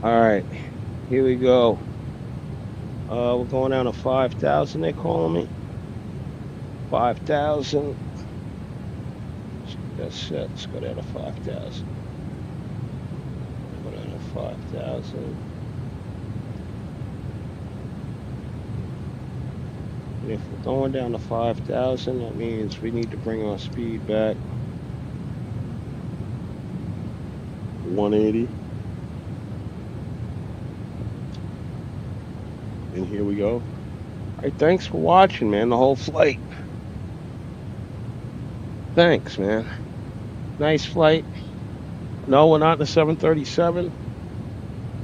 All right, here we go. We're going down to 5,000. They're calling me. 5,000. That's set. Let's go down to 5,000. Go down to 5,000. If we're going down to 5,000, that means we need to bring our speed back. 180. And here we go. All right, thanks for watching, man, the whole flight. Thanks, man. Nice flight. No, we're not in the 737.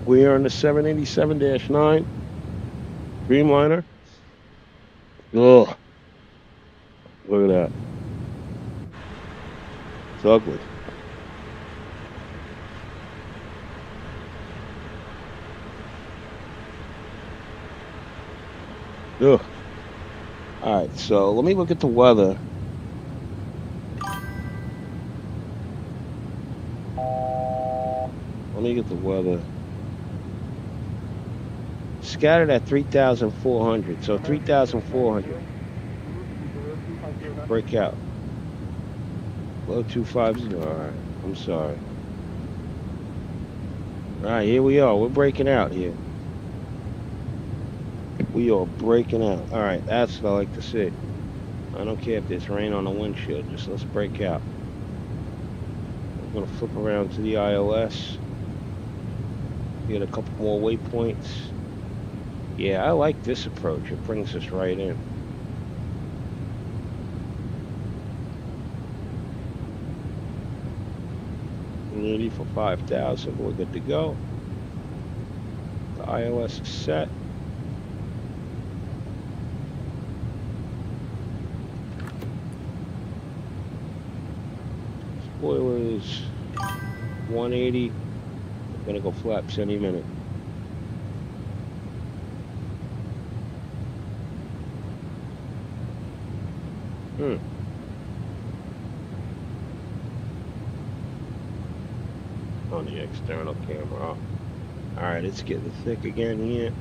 We are in the 787-9. Dreamliner. Ugh. Look at that. It's ugly. Ugh. Alright, so let me look at the weather. Let me get the weather. Scattered at 3,400, so 3,400. Break out. Low 250. Alright, I'm sorry. Alright, here we are. We're breaking out here. We are breaking out. Alright, that's what I like to see. I don't care if there's rain on the windshield, just let's break out. I'm going to flip around to the ILS. Get a couple more waypoints. Yeah, I like this approach. It brings us right in. Ready for 5,000. We're good to go. The ILS is set. Spoilers 180. We're gonna go flaps any minute. On the external camera. Alright, it's getting thick again here.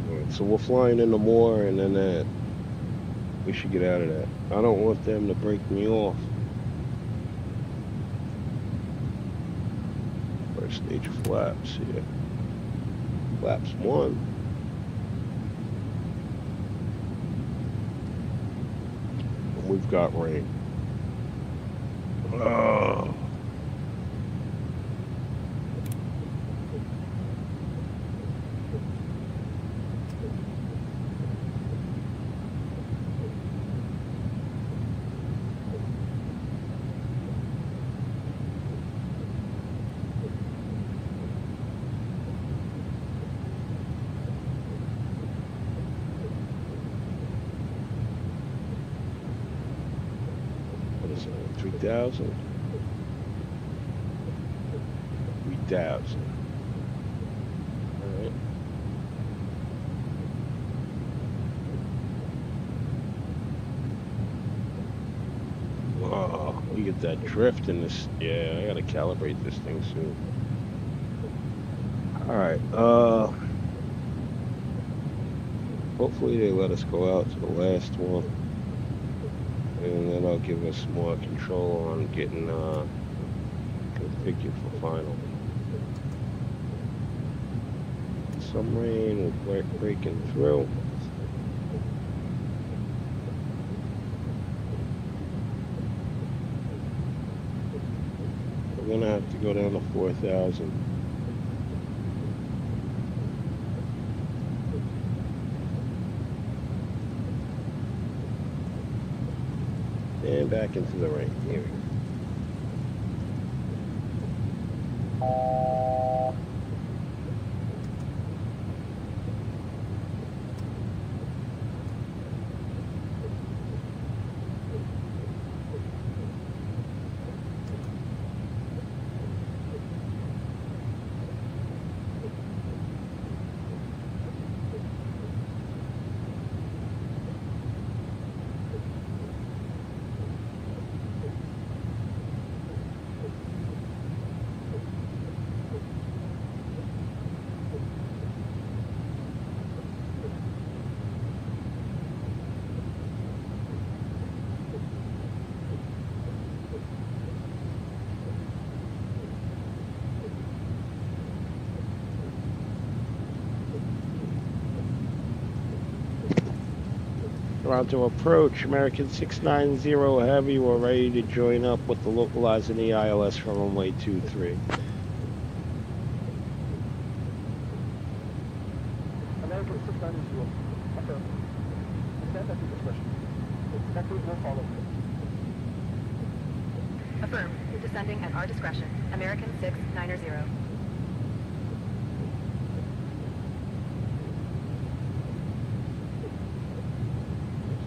Alright, so we're flying into more and then that. We should get out of that. I don't want them to break me off. First stage of flaps here. Flaps 1. And we've got rain. Oh. What is it? 3,000? 3,000. Alright. Oh, we get that drift in this. Yeah, I gotta calibrate this thing soon. Alright, hopefully they let us go out to the last one. And that'll give us more control on getting configured for final. Some rain will breaking through. We're gonna have to go down to 4,000. And back into the rain. Here we go. Toronto approach. American 690 Heavy, we're ready to join up with the localizer in the ILS from runway 23.
American 690, affirm. Descend at your discretion. Vectors will follow.
Affirm. Descending at our discretion. American 690.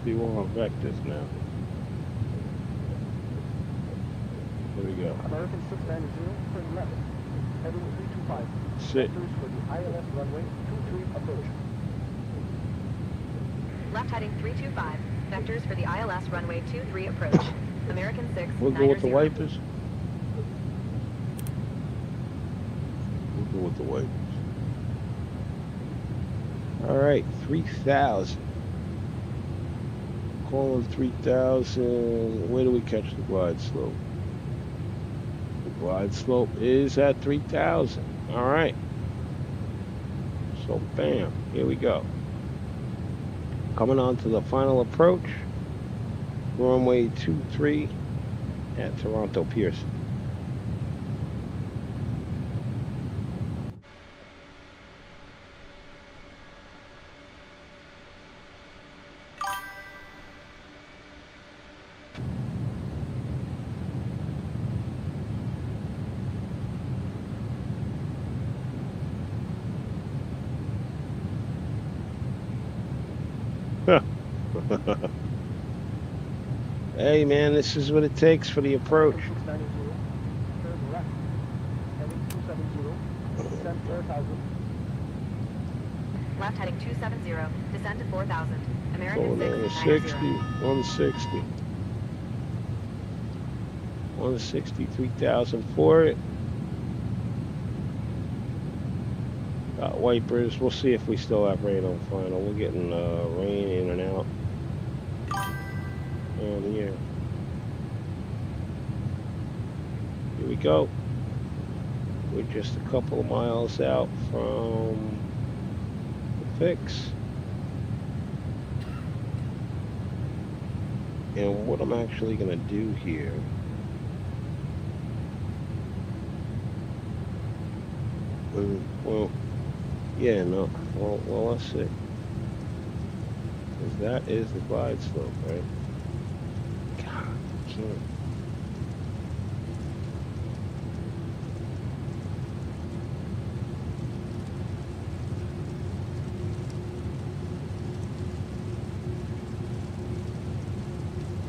See, we're on vectors now. Here we go.
American 690, turn left. Heading 325.
Sit.
Vectors for the ILS runway 23 approach.
Left heading 325. Vectors for the ILS runway 23 approach. American 690.
We'll go with the wipers. We'll go with the wipers. All right, 3,000. Calling 3,000. Where do we catch the glide slope? The glide slope is at 3,000. All right. So, bam, here we go. Coming on to the final approach. Runway 23 at Toronto Pearson. Hey man, this is what it takes for the approach.
690, turn left. Heading 270. Descend 4,000.
Left heading 270. Descend to 4,000. American
Going down to 60, 160. 160, 3,000 for it. Got wipers. We'll see if we still have rain on final. We're getting rain in and out. And here we go. We're just a couple of miles out from the fix. And what I'm actually going to do here well, yeah, no, well, let's see. 'Cause that is the glide slope, right? God, I can't.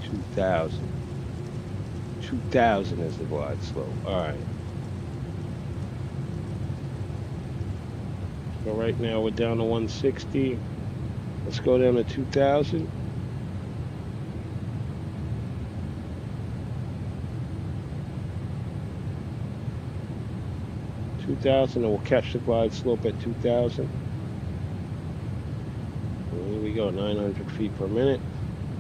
Two thousand is the glide slope. All right. So right now we're down to 160. Let's go down to 2,000. And we'll catch the glide slope at 2,000. Here we go, 900 feet per minute.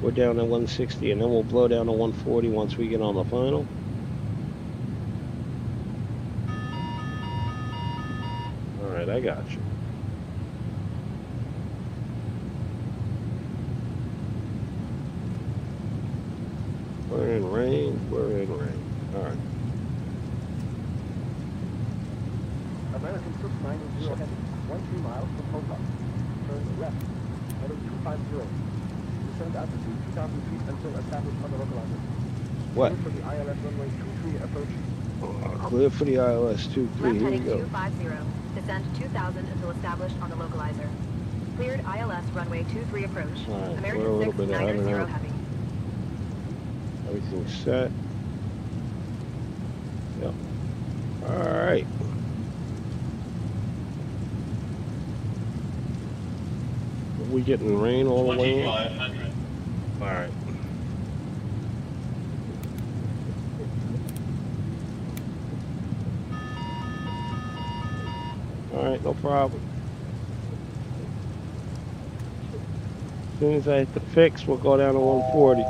We're down to 160, and then we'll blow down to 140 once we get on the final. All right, I got you. We're in rain. All right.
American 690 heading 13 miles from Hong Turn left. Heading 250. Descend altitude 2,000 feet until established on the localizer.
What?
Clear for the ILS runway 23 approach.
Clear for the ILS 23.
Left
Here we
heading
go.
250. Descend 2,000 until established on the localizer. Cleared ILS runway 23 approach.
All right,
American
we're a little bit ahead
690
now.
heavy.
Everything's set. Yep. All right. Are we getting rain all the way in? All right. All right, no problem. As soon as I hit the fix, we'll go down to 140.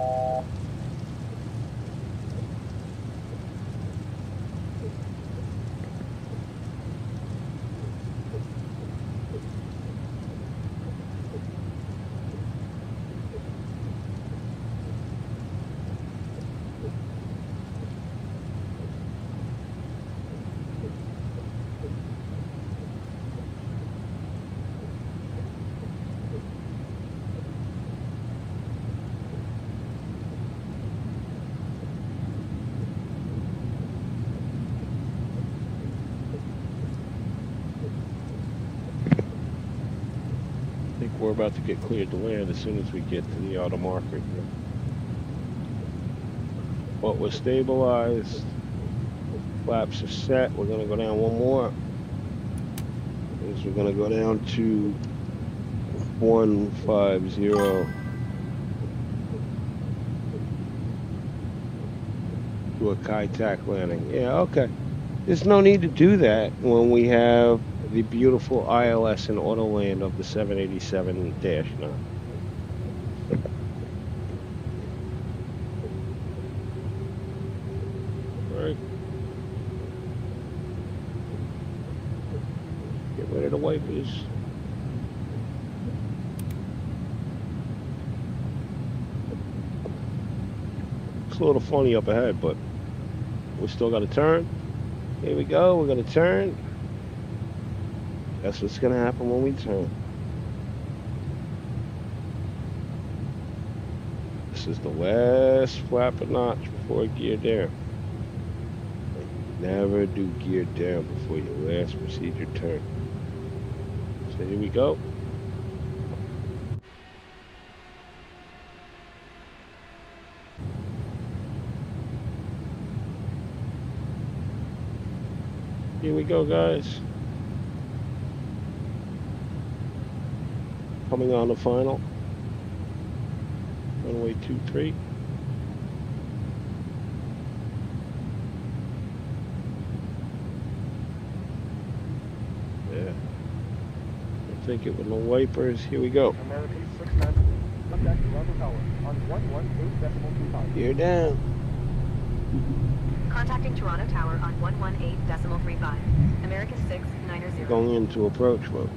we're about to get cleared to land as soon as we get to the auto marker here. But we're stabilized. Flaps are set. We're gonna go down one more. We're gonna go down to 150. Do a Kai-Tak landing. Yeah, okay. There's no need to do that when we have the beautiful ILS and auto land of the 787-9. Alright. Get rid of the wipers. It's a little funny up ahead, but we still got to turn. Here we go. We're going to turn. That's what's going to happen when we turn. This is the last flap a notch before gear down. Never do gear down before your last procedure turn. So here we go. Here we go, guys. Coming on the final. Runway 23. Yeah. I'll take it with no wipers. Here we go.
American 690. Contact Toronto Tower on 118.25.
Gear down.
Contacting Toronto Tower on 118.35. American 690.
Going into approach mode.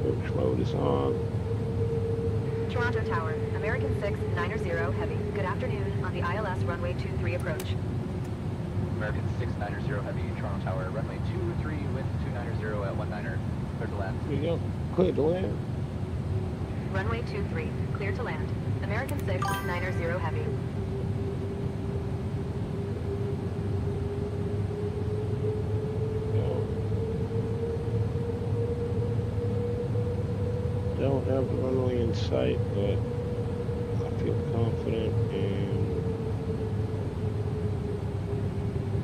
Approach mode is on.
Toronto Tower, American 690 Heavy. Good afternoon on the ILS runway 23 approach.
American 690 Heavy, Toronto Tower, runway 23 with 290 at 19er. Clear to land.
Here we go. Clear to land.
Runway 23, clear to land. American 690 Heavy.
Don't have the runway in sight, but I feel confident in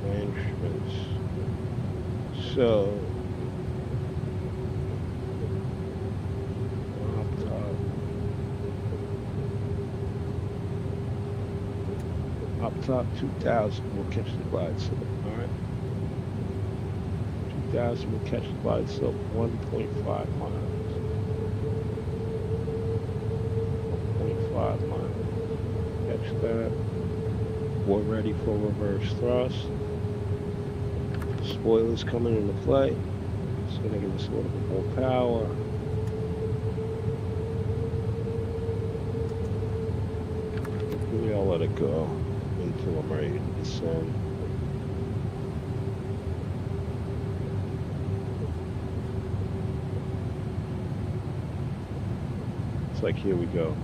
my instruments. So, up top 2,000, we'll catch the glide slope, alright? 2,000, we'll catch the glide slope, 1.5 miles. 1.5 miles. Catch that. We're ready for reverse thrust. Spoilers coming into play. It's going to give us a little bit more power. I'll let it go until I'm ready to descend. It's like, here we go.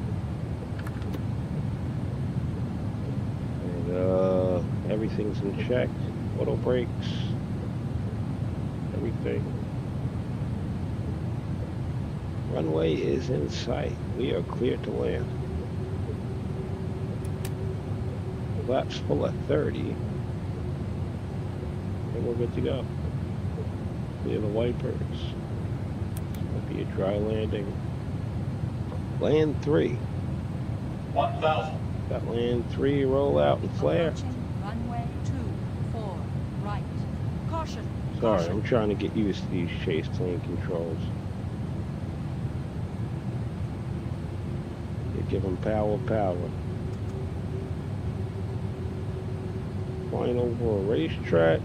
And everything's in check. Auto brakes. Everything. Runway is in sight. We are clear to land. Flaps full at 30. And we're good to go. Clear the wipers. This will be a dry landing. Land 3.
1,000.
Got land 3, roll out and flare.
Runway 24, right. Caution.
Sorry,
caution.
I'm trying to get used to these chase plane controls. You give them power. Flying over a racetrack.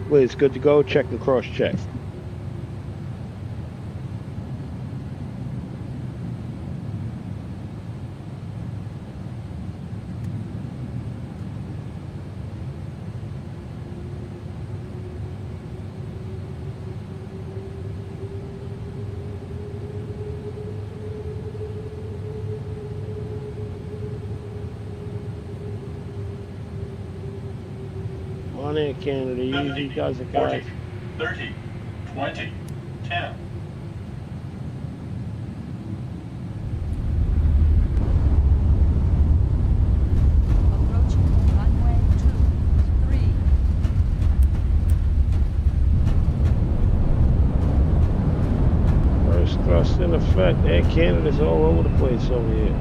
Liz, good to go. Check and cross check. on Air Canada. Easy does it, guys.
30, 20, 10.
Approaching runway 23.
First thrust in effect. Air Canada's all over the place over here.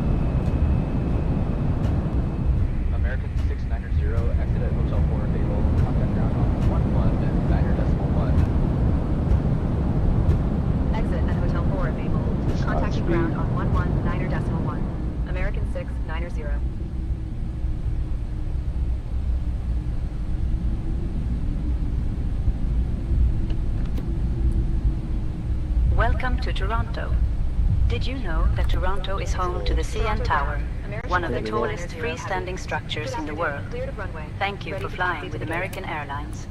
American 690, exit at Hotel 4 Babel, contact ground on 11.9.1.
Exit at Hotel 4 at Babel. Contacting ground on 11.9.1. American 690.
Welcome to Toronto. Did you know that Toronto is home to the CN Tower, one of the tallest freestanding structures in the world? Thank you for flying with American Airlines.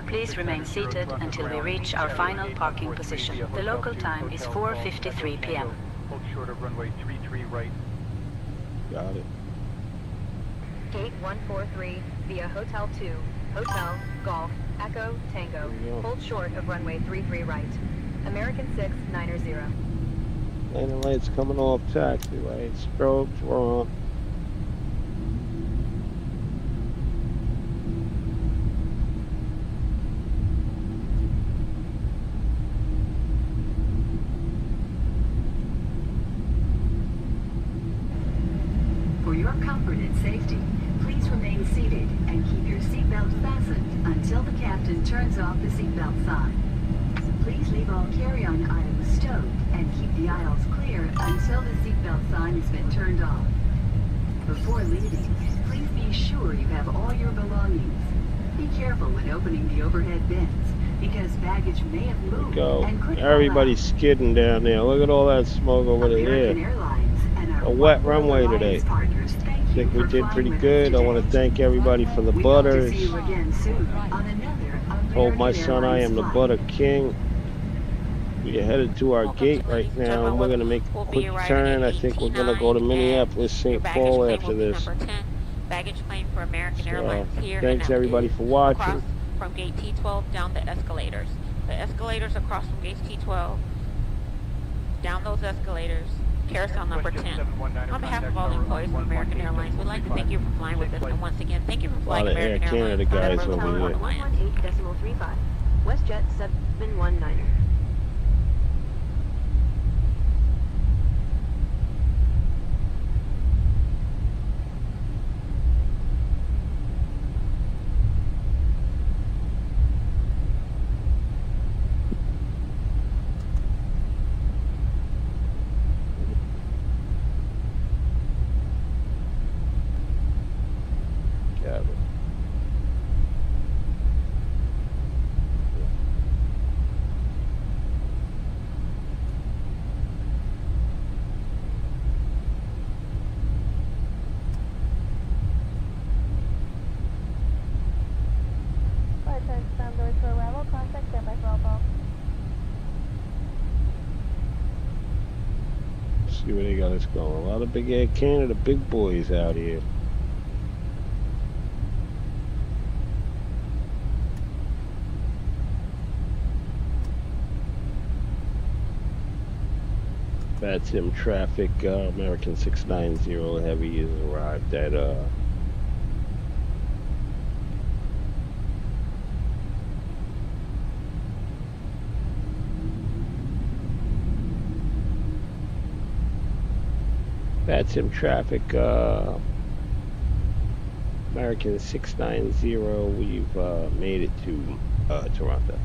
Please remain seated until we reach our final parking position. The local time is 4:53 p.m.
Hold short of runway 33 right.
Got it.
Gate 143 via Hotel 2, Hotel, Golf, Echo, Tango. Hold short of runway 33 right. American 690.
Landing lights coming off, taxi lights, strobes, we're on.
For your comfort and safety, please remain seated and keep your seatbelt fastened until the captain turns off the seatbelt sign. Please leave all carry-on items stowed and keep the aisles clear until the seatbelt sign has been turned off. Before leaving, please be sure you have all your belongings. Be careful when opening the overhead bins, because baggage may have moved and could fall
Everybody's
out.
skidding down there. Look at all that smoke over
American
there.
Airlines and our
A wet
Oneworld
runway
Alliance
today.
partners thank
I think
you
we
for
did
flying
pretty
with us
good. I want to
today.
thank everybody for the
We hope to
butters.
see you again soon on another
Told my
American
son I
Airlines
am the
flight.
butter king. We are headed to our gate right now, and we're going to make a quick turn. I think we're going to go to Minneapolis, St. Paul after this.
Baggage claim for American Airlines here.
Thanks
and
everybody for watching.
across from gate T12 down the escalators. The escalators across from gate T12. Down those escalators. Carousel number 10. On behalf of all the employees of American Airlines, we'd like to thank you for flying with us. And once again, thank you for flying
lot of Air
American
Canada
Airlines.
guys over here.
118.35. WestJet 719.
Got it.
Flight attendants, stand doors for arrival. Contact standby for all calls.
See where they got us going. A lot of big Air Canada, big boys out here. That's him. Traffic. American 690 Heavy has arrived at That's him. Traffic. American 690. We've made it to Toronto.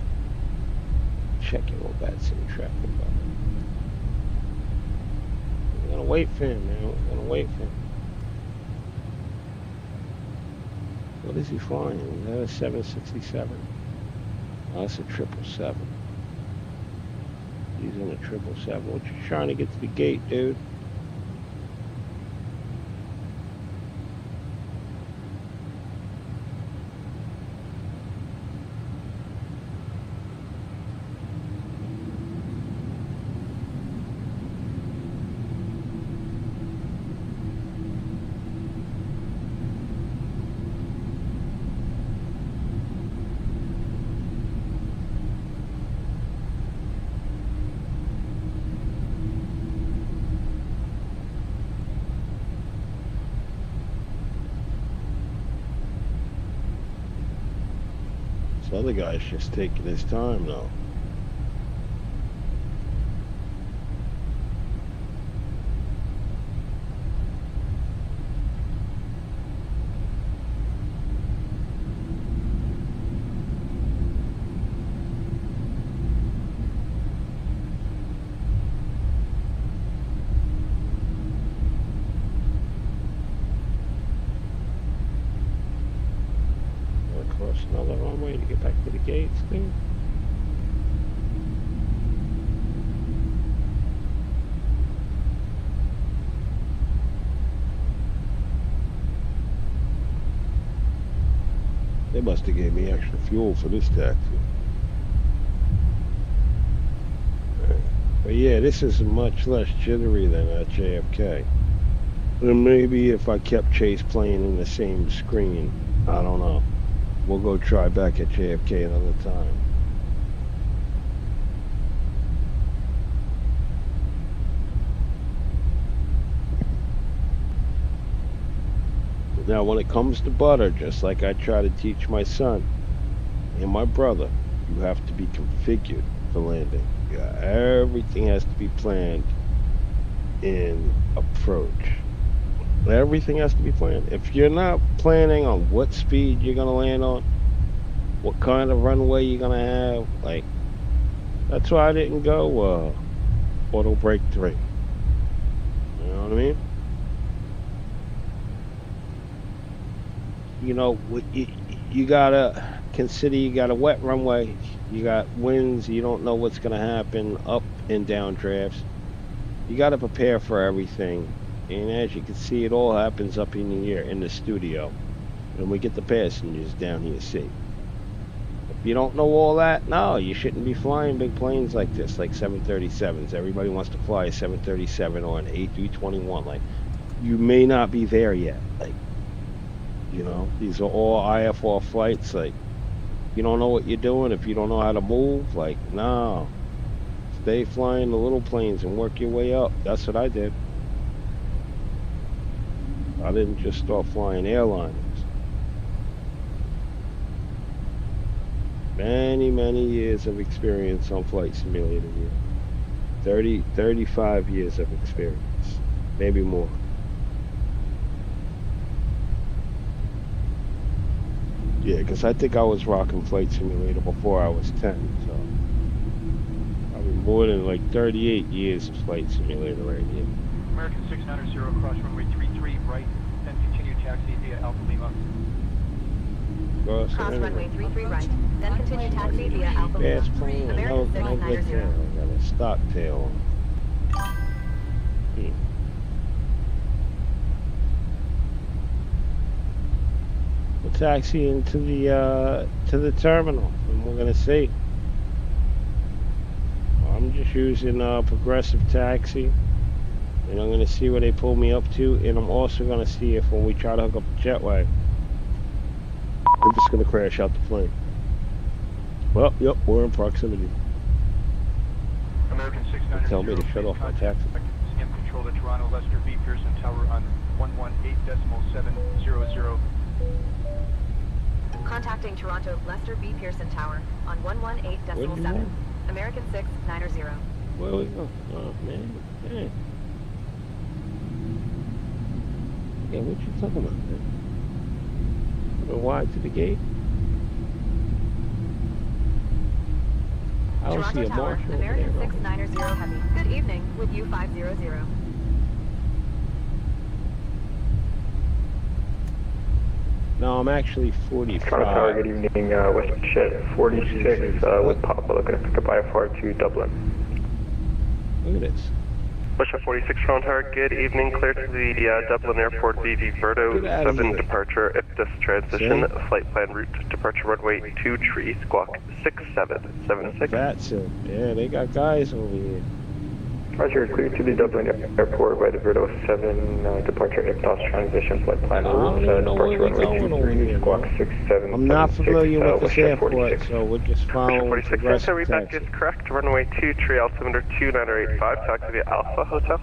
Checking what that's him. Traffic. We're gonna wait for him, man. We're gonna wait for him. What is he flying? Is that a 767? Oh, that's a 777. He's in a 777. What you trying to get to the gate, dude? This other guy's just taking his time though. Cross another runway to get back to the gates, dude. They must have gave me extra fuel for this taxi. But yeah, this is much less jittery than at JFK. And maybe if I kept Chase playing in the same screen, I don't know. We'll go try back at JFK another time. Now, when it comes to butter, just like I try to teach my son and my brother, you have to be configured for landing. Yeah, everything has to be planned in approach. Everything has to be planned. If you're not planning on what speed you're gonna land on, what kind of runway you're gonna have, like, that's why I didn't go auto brake 3. You know what I mean? You know, you gotta consider you got a wet runway, you got winds, you don't know what's gonna happen, up and down drafts. You gotta prepare for everything. And as you can see, it all happens up in the air in the studio. And we get the passengers down here safe. If you don't know all that, no, you shouldn't be flying big planes like this, like 737s. Everybody wants to fly a 737 or an A321. Like, you may not be there yet. Like, you know, these are all IFR flights. Like, you don't know what you're doing if you don't know how to move. Like, no. Stay flying the little planes and work your way up. That's what I did. I didn't just start flying airliners. Many years of experience on Flight Simulator here. 35 years of experience. Maybe more. Yeah, because I think I was rocking Flight Simulator before I was 10, so. I mean, more than like 38 years of Flight Simulator right here.
American 690 cross runway 33 right, then continue taxi via Alpha Lima.
Cross runway 33 right, then continue taxi via Alpha Lima.
Fast plane, no good tail. I got a stock tail on. We'll taxi into the terminal, and we're gonna see. I'm just using Progressive Taxi. And I'm going to see where they pull me up to, and I'm also going to see if when we try to hook up the jetway, I'm just going to crash out the plane. Well, yep, we're in proximity.
American 690
tell me to shut off my taxi.
CM control to Toronto Lester B. Pearson Tower on 118.700.
Contacting Toronto Lester B. Pearson Tower on 118.7. American 690.
Where we go? Oh, man. Man. Yeah, what you talking about, man? Go wide to the gate? I don't see a marshal.
American 690 Heavy. Good evening with U500.
No, I'm actually 45.
Toronto Tower, good evening. Western Jet 46 with Papa looking to pick up IFR to Dublin.
Look at this.
Western 46 Toronto Tower, good evening. Clear to the Dublin Airport VV Verdo 7 departure. IFTUS transition. Flight plan route departure runway 23 squawk 6776.
That's it. Yeah, they got guys over here.
Roger, clear to the Dublin Airport by the Verdo 7 departure IFTUS transition. Flight plan route departure runway 23 squawk 6776.
I'm not familiar with this airport, so we're just following
46. So reback is correct. Runway 23 altimeter 2985. Taxi via Alpha Hotel.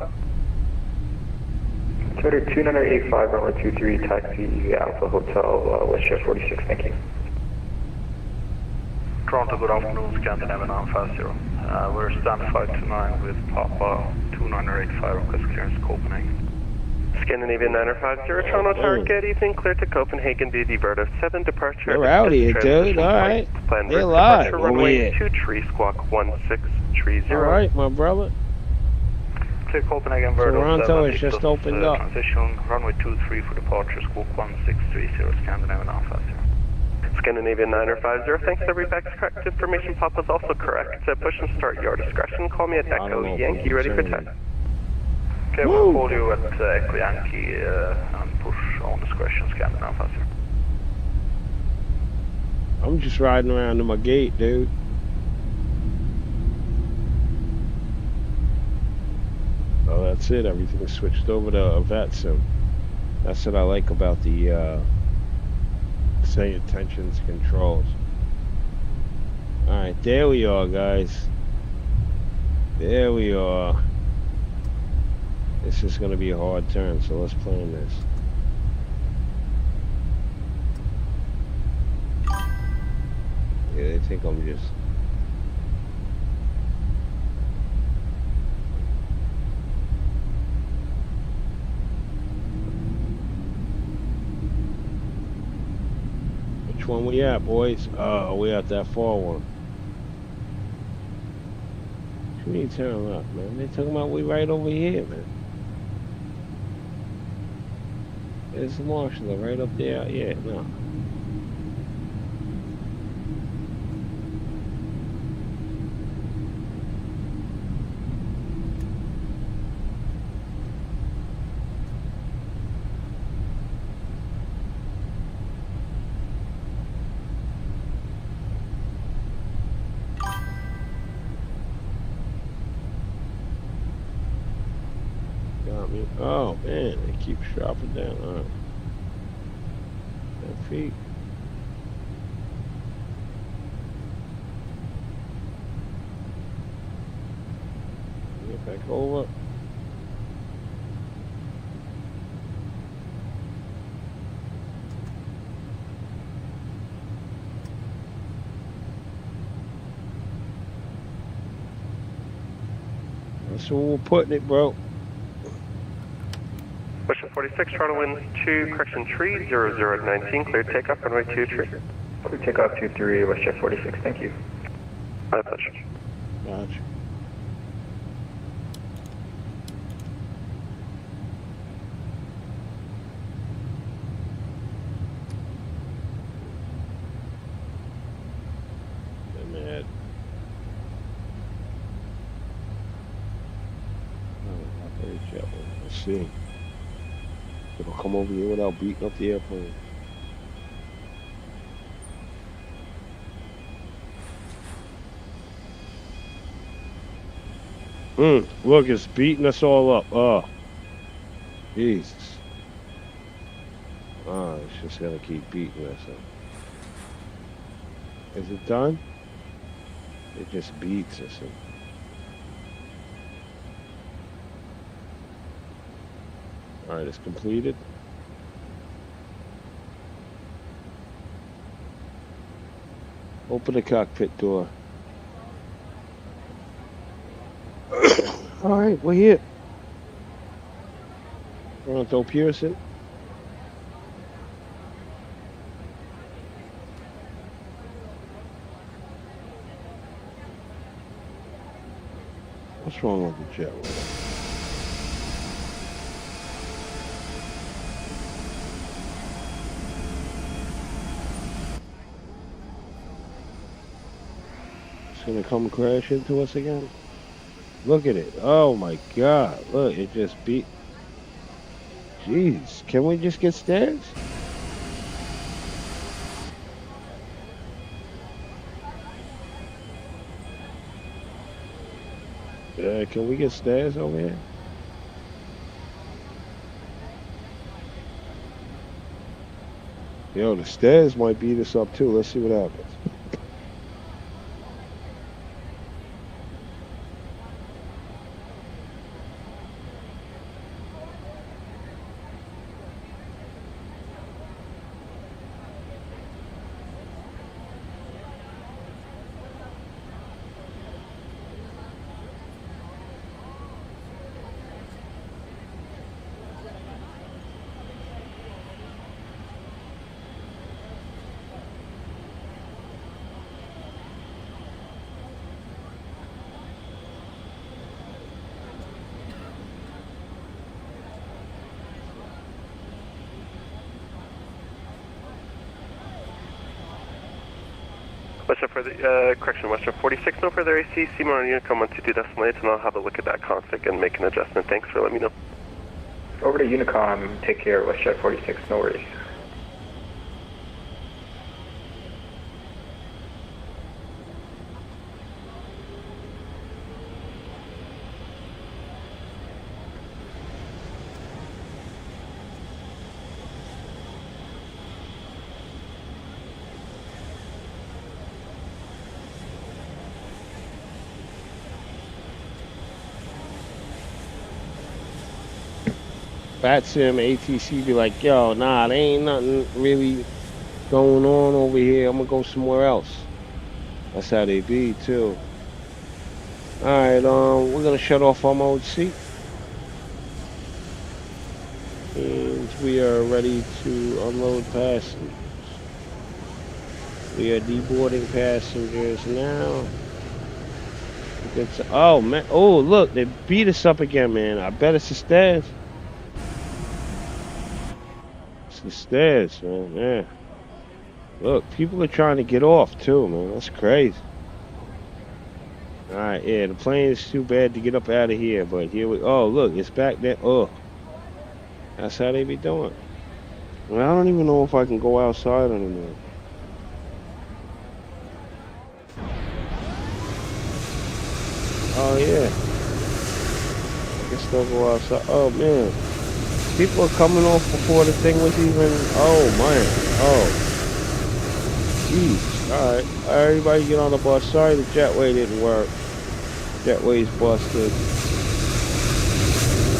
Altimeter 2985, runway 23, taxi via Alpha Hotel, WestJet 46. Thank you.
Toronto, good afternoon, Scandinavian 950. We're standing 529 with Papa 2985, request clearance Copenhagen.
Scandinavian 950, Toronto Tower, good evening, clear to Copenhagen, VV Verdo 7, departure.
They're out here, dude, alright. They're live over
runway
here.
2 tree, squawk 1630.
Alright, my brother.
Clear Copenhagen, Verdo
Toronto
7,
has just opened up.
Transition, runway 23 for departure, squawk 1630, Scandinavian 950.
Scandinavian 950, thanks every back's correct information. Papa's also correct. Push and start your discretion. Call me at Echo Yankee, ready for test.
Okay, we'll call you at Echo Yankee and push on discretion, Scandinavian 950.
I'm just riding around to my gate, dude. Oh, that's it. Everything's switched over to VETSIM. That's what I like about the say attentions controls. Alright, there we are, guys. There we are. This is going to be a hard turn, so let's plan this. Yeah, they think I'm just... Which one we at, boys? Oh, we at that far one. What you need to turn up, man? They talking about we right over here, man. There's the marshal right up there. Yeah, no. Oh man, they keep dropping down. All right. 10 feet. Get back over. That's where we're putting it, bro.
Western 46, Toronto wind 2, correction 3, 0019, cleared takeoff, runway 2 tree.
Clear takeoff 23, WestJet 46, thank you.
My pleasure.
Gotcha. I'm mad. Oh, let's see. It'll come over here without beating up the airplane. Look, it's beating us all up. Oh. Jesus. Oh, it's just gonna keep beating us up. Is it done? It just beats us up. Alright, it's completed. Open the cockpit door. Alright, we're here. Toronto Pearson. What's wrong with the jet? Gonna come crash into us again? Look at it. Oh my god. Look, it just beat. Jeez. Can we just get stairs? Can we get stairs over here? Yo, the stairs might beat us up too. Let's see what happens.
Western for the, correction, Western 46, no further AC, Seymour on Unicom 122 decimal 8, and I'll have a look at that config and make an adjustment. Thanks for letting me know.
Over to Unicom, take care, WestJet 46, no worries.
Fat Sim, ATC be like, yo, nah, there ain't nothing really going on over here. I'm gonna go somewhere else. That's how they be too. Alright, we're gonna shut off our mode C. And we are ready to unload passengers. We are deboarding passengers now. Oh man, oh look, they beat us up again, man. I bet it's the stairs. It's the stairs, man. Yeah. Look, people are trying to get off too, man. That's crazy. Alright, yeah, the plane is too bad to get up out of here, but here we oh look, it's back there. Oh. That's how they be doing. Well, I don't even know if I can go outside anymore. Oh yeah. I can still go outside. Oh man. People are coming off before the thing was even oh man. Oh. Jeez. Alright. Everybody get on the bus. Sorry the jetway didn't work. Jetway's busted.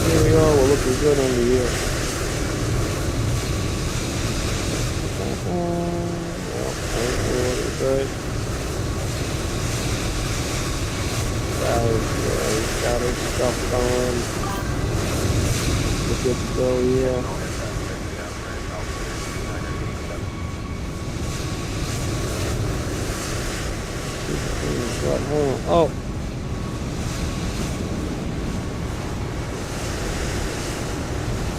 Here we are, we're looking good under here. Good. Got his stuff going. We're good to go here. Oh.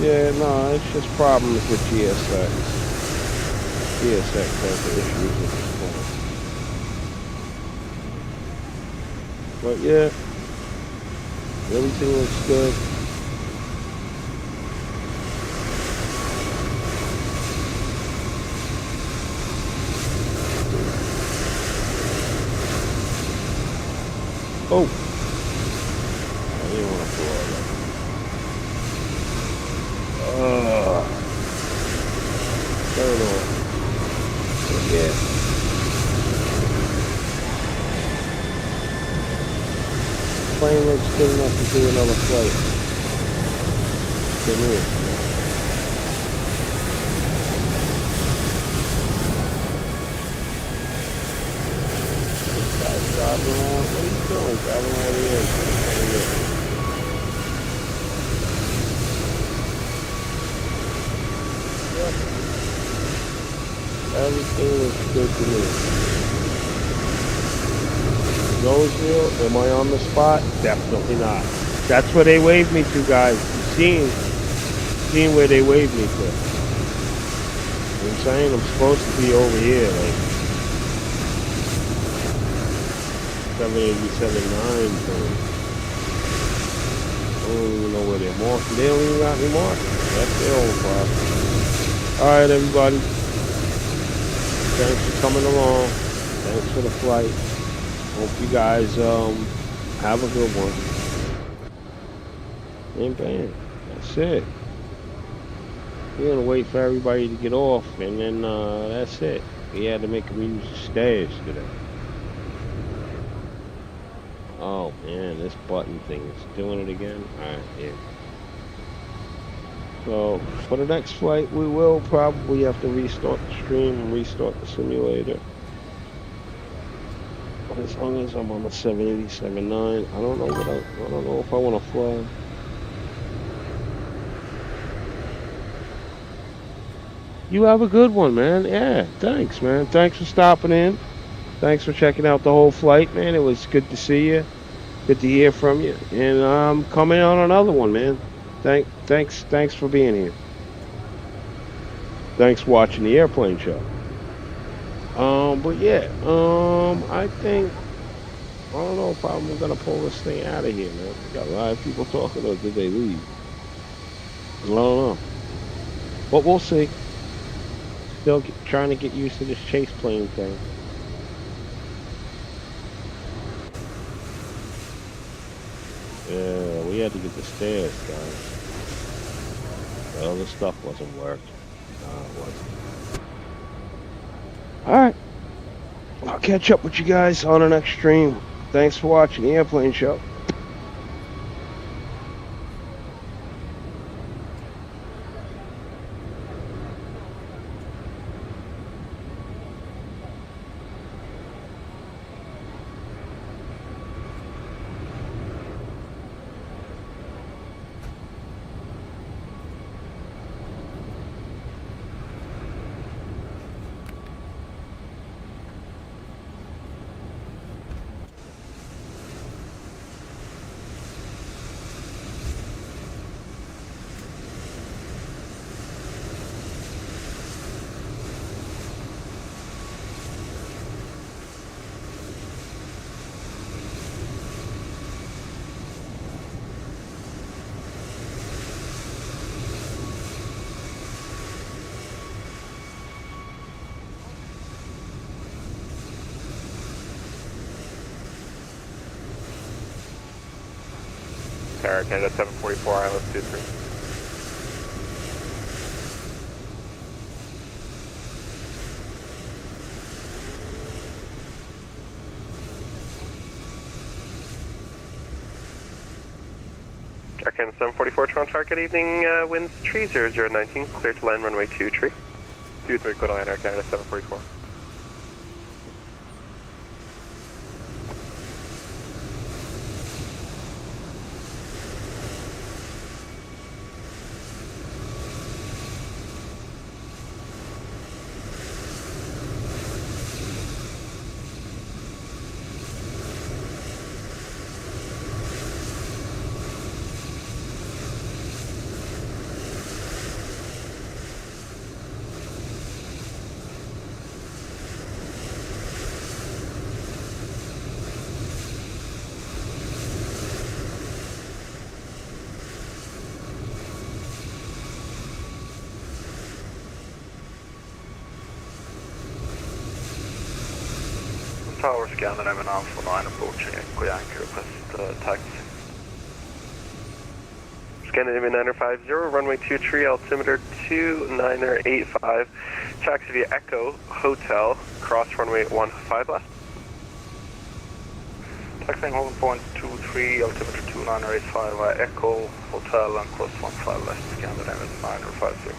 Yeah, no, it's just problems with GSX. GSX has the issues with this phone. But yeah, everything looks good. Oh! I didn't want to blow it up. Turn on. Yeah. Plane looks good enough to do another flight. Come here. This guy's driving around. What are you doing? Driving right here. Everything looks good to me. Roseville, am I on the spot? Definitely not. That's where they waved me to, guys. You've seen where they waved me to. You know what I'm saying? I'm supposed to be over here, like 787-9. So I don't even know where they're marking. They don't even got me marked. That's their own problem. Alright, everybody. Thanks for coming along. Thanks for the flight. Hope you guys have a good one. And bam, that's it. We're gonna wait for everybody to get off, and then that's it. We had to make them use the stairs today. Oh man, this button thing is doing it again. Alright, yeah. So for the next flight, we will probably have to restart the stream and restart the simulator. But as long as I'm on the 787-9, I don't know if I want to fly. You have a good one, man. Yeah, thanks, man. Thanks for stopping in. Thanks for checking out the whole flight, man. It was good to see you. Good to hear from you. And I'm coming on another one, man. Thanks for being here. Thanks for watching the airplane show. But yeah, I think, I don't know if I'm gonna pull this thing out of here, man. We got a lot of people talking, or did they leave? I don't know. But we'll see. Still trying to get used to this chase plane thing. Yeah, we had to get the stairs, guys. The other stuff wasn't working. No, it wasn't. Alright. I'll catch up with you guys on the next stream. Thanks for watching the Airplane Show.
Tower Canada 744, ILS 23. Tower Canada 744, Toronto Tower, good evening, winds 3019, clear to land runway 2 tree. 23, good on Air Canada 744.
Tower scan and I'm an Alpha 9 approaching Echo Yankee, request taxi.
Scandinavia 950, runway 23, altimeter 2985, taxi via Echo Hotel, cross runway 15 left.
Taxiing hold point 23, altimeter 2985, Echo Hotel and cross 15 left, Scandinavia 950.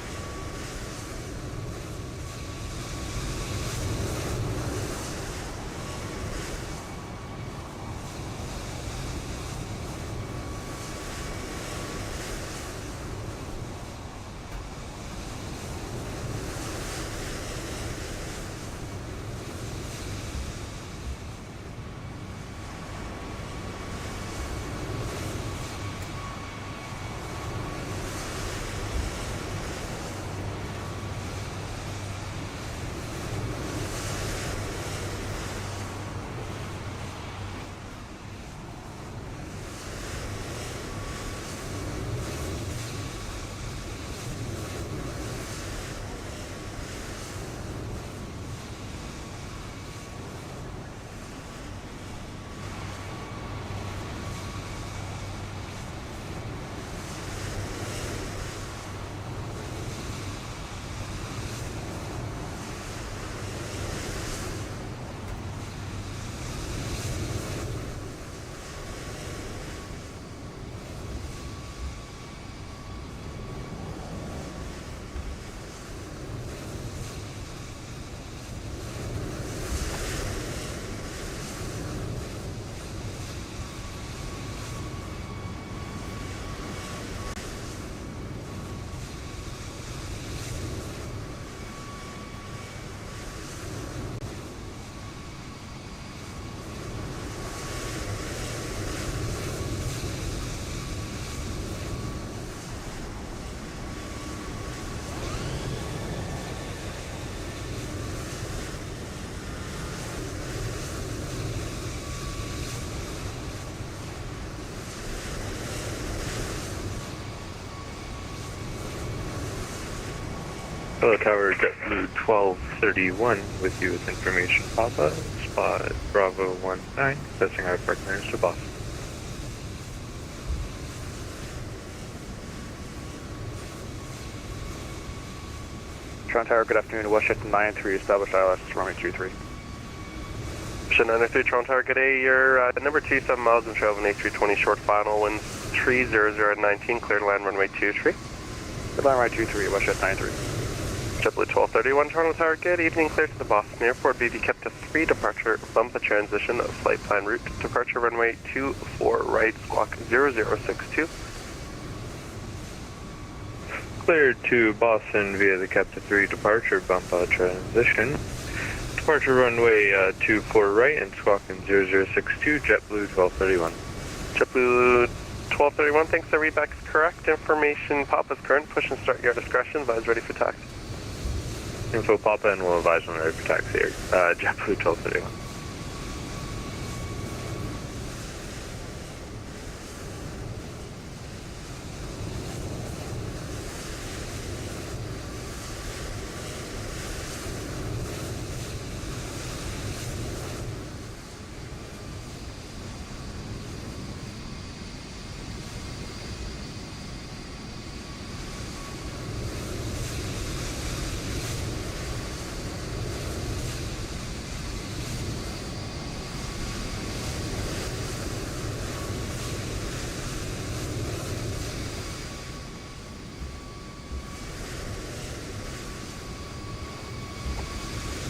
Hello Tower, JetBlue 1231 with you with information Papa, spot Bravo 19, testing our park clearance to Boston.
Toronto Tower, good afternoon, Washington 93, established ILS, runway 23.
Washington 93, Toronto Tower, good day, you're number 2, 7 miles and traveling A320 short final, winds 300 at 19, clear to land runway 23.
Good line runway 23, Washington 93.
JetBlue 1231, Toronto Tower, good evening, clear to the Boston Airport, BV kept to 3 departure, bump a transition, flight plan route, departure runway 24 right, squawk 0062. Cleared to Boston via the Captain 3 departure, bump a transition, departure runway 24 right and squawking 0062, JetBlue 1231. JetBlue 1231, thanks, the readback is correct, information Papa's current, push and start your discretion, advise ready for taxi. Info Papa and we'll advise when ready for taxi here. JetBlue 1231.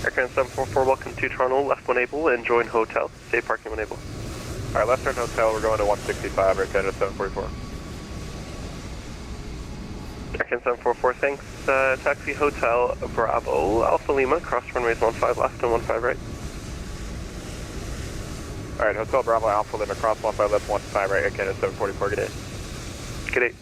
Aircraft 744, welcome to Toronto, left when able, and join hotel, safe parking when able.
Alright, left turn hotel, we're going to 165, right Canada 744.
Aircraft 744, thanks, taxi hotel, Bravo, Alpha Lima, cross runways 15 left and 15 right.
Alright, hotel Bravo, Alpha Lima, cross 15 left, 15 right, Canada 744, good day.
Good day.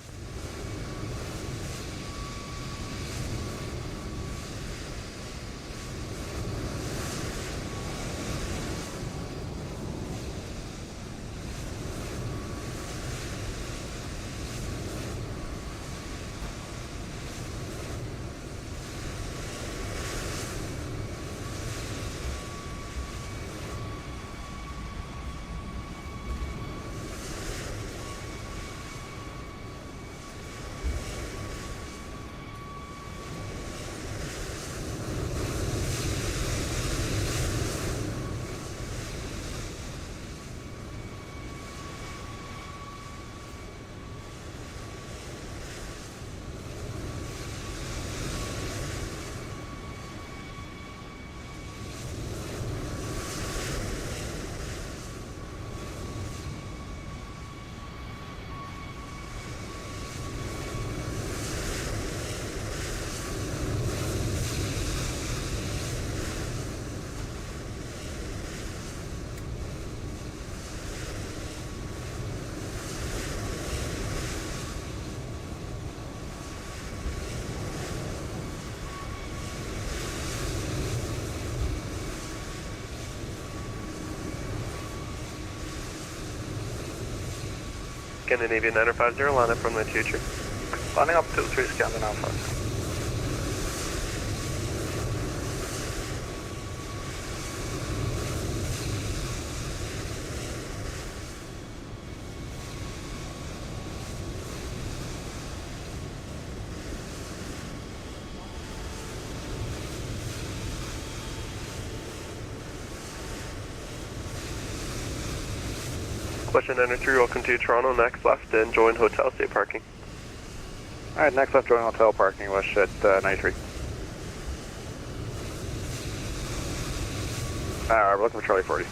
Scandinavian 950, line up runway 23.
Landing up to 3 Scandinavian Alpha.
Question 93, welcome to Toronto, next left and join hotel, safe parking.
Alright, next left join hotel parking, West at 93. We're looking for Charlie 40.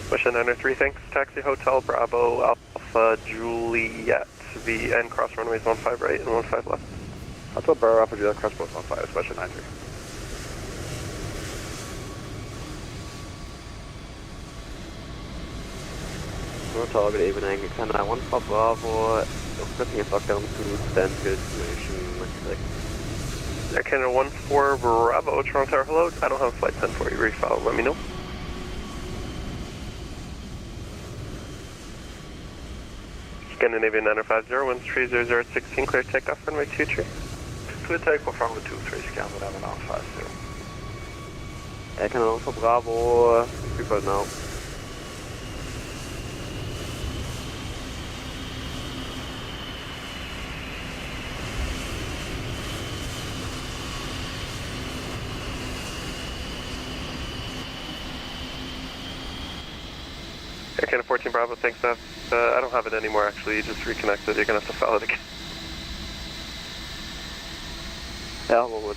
Question 93, thanks, taxi hotel Bravo, Alpha Juliet, VN, cross runways 15 right and 15 left.
Hotel Bravo, Alpha Juliet, cross both 15, West 93.
Hotel, good evening, Canada 1 Bravo, requesting a lockdown to stand to destination.
Canada 1-4 Bravo, Toronto Tower, hello, I don't have a flight 10 for you, refile, let me know. Scandinavian 950, winds 300 at 16, clear takeoff, runway 23.
clear takeoff runway 23, scan with M&R 50.
Aircan Alpha Bravo, report now.
Aircan 14 Bravo, thanks, Nav. I don't have it anymore, actually. You just reconnected. You're going to have to file it again.
Ja, aber gut.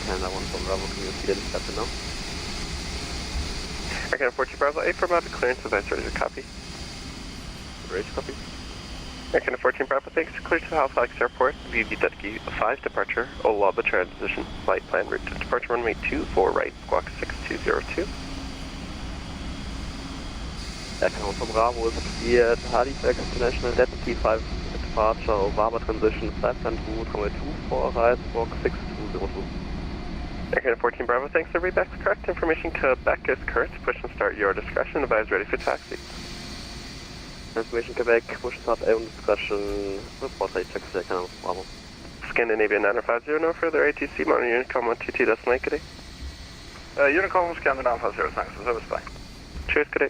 Canada 1 from Bravo, can you see the captain now?
Aircan 14 Bravo, A for rapid clearance, advice ready to copy.
Race copy.
Aircan 14 Bravo, thanks. Clear to Halifax Airport, VV Dutky 5 departure, Olaba transition, flight plan route to departure runway 24 right, squawk 6202.
Aircan Alpha Bravo is cleared, Halifax International Deputy 5 departure, Olaba transition, flight plan route, runway 24 right, squawk 6202.
Aircan 14 Bravo, thanks. The readback's correct. Information Quebec is correct. Push and start your discretion. Advise ready for taxi.
Information Quebec, push and start your discretion. Report ready taxi, Aircan Bravo.
Scandinavia 950, no further ATC. Monitor Unicom 1TT, that's Mike, good day.
Unicom Scandinavia 950, thanks. The service back.
Cheers, good day.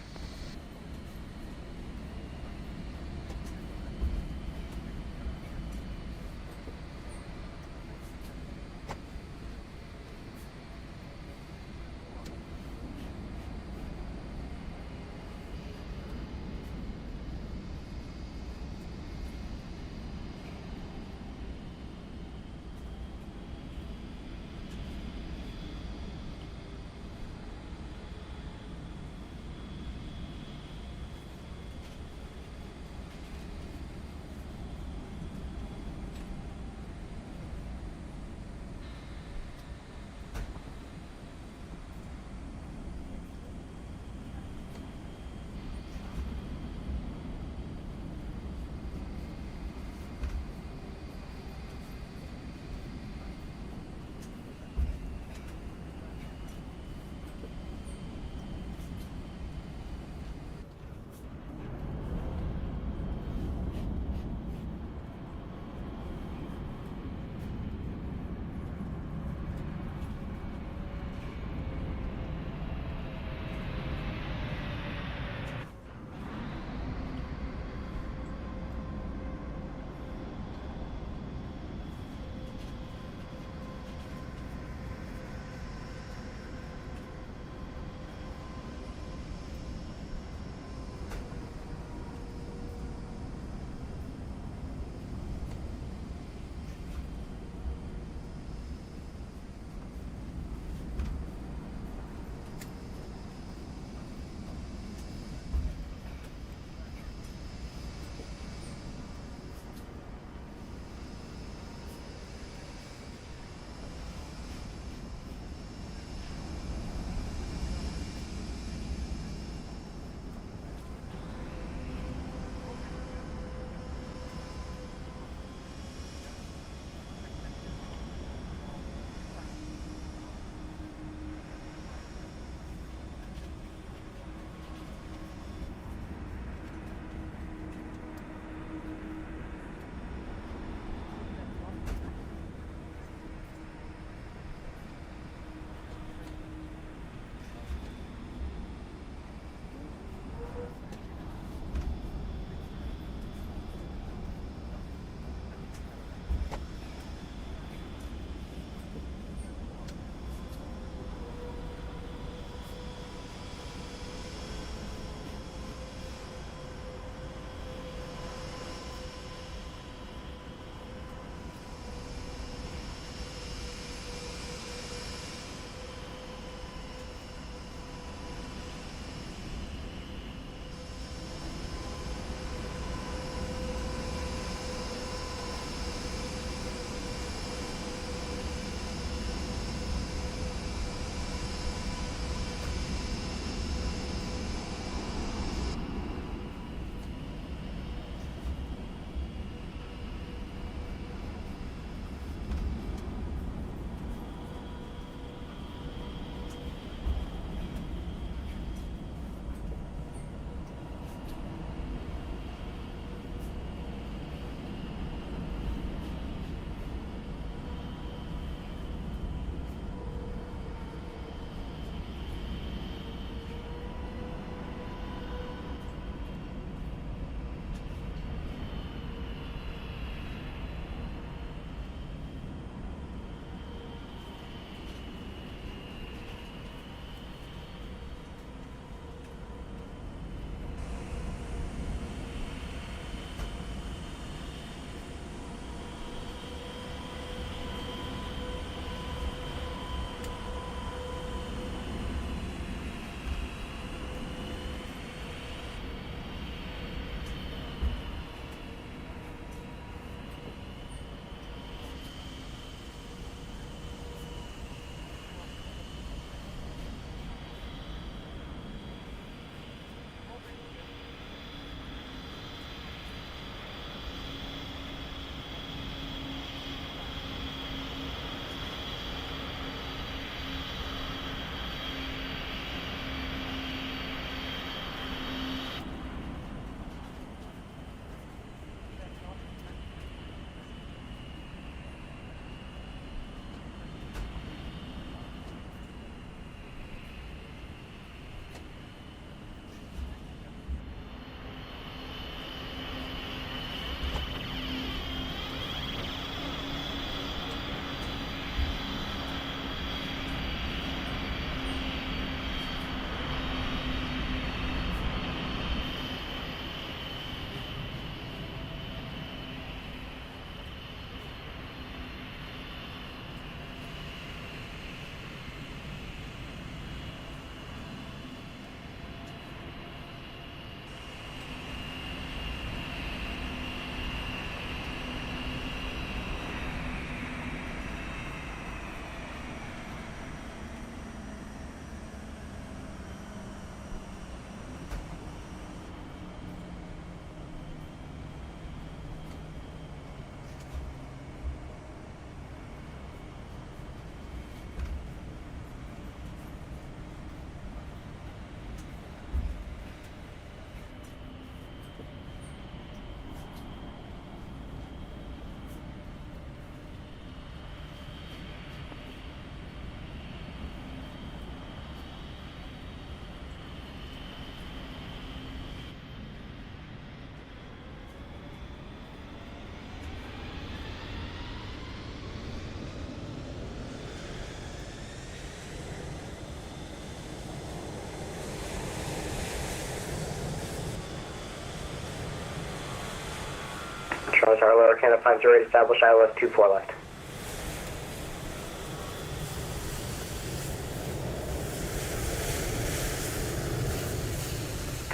Tower Lower, Canada 50, establish ILS 24 left.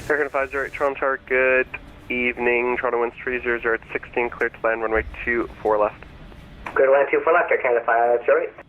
American 50, Toronto Tower, good evening. Toronto winds 30 at 16, clear to land runway 24 left.
Clear to land 24 left, Air Canada 50.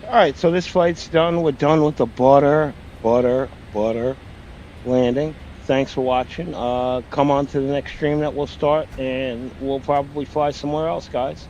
All right, so this flight's done. We're done with the butter landing. Thanks for watching. Come on to the next stream that we'll start, and we'll probably fly somewhere else, guys.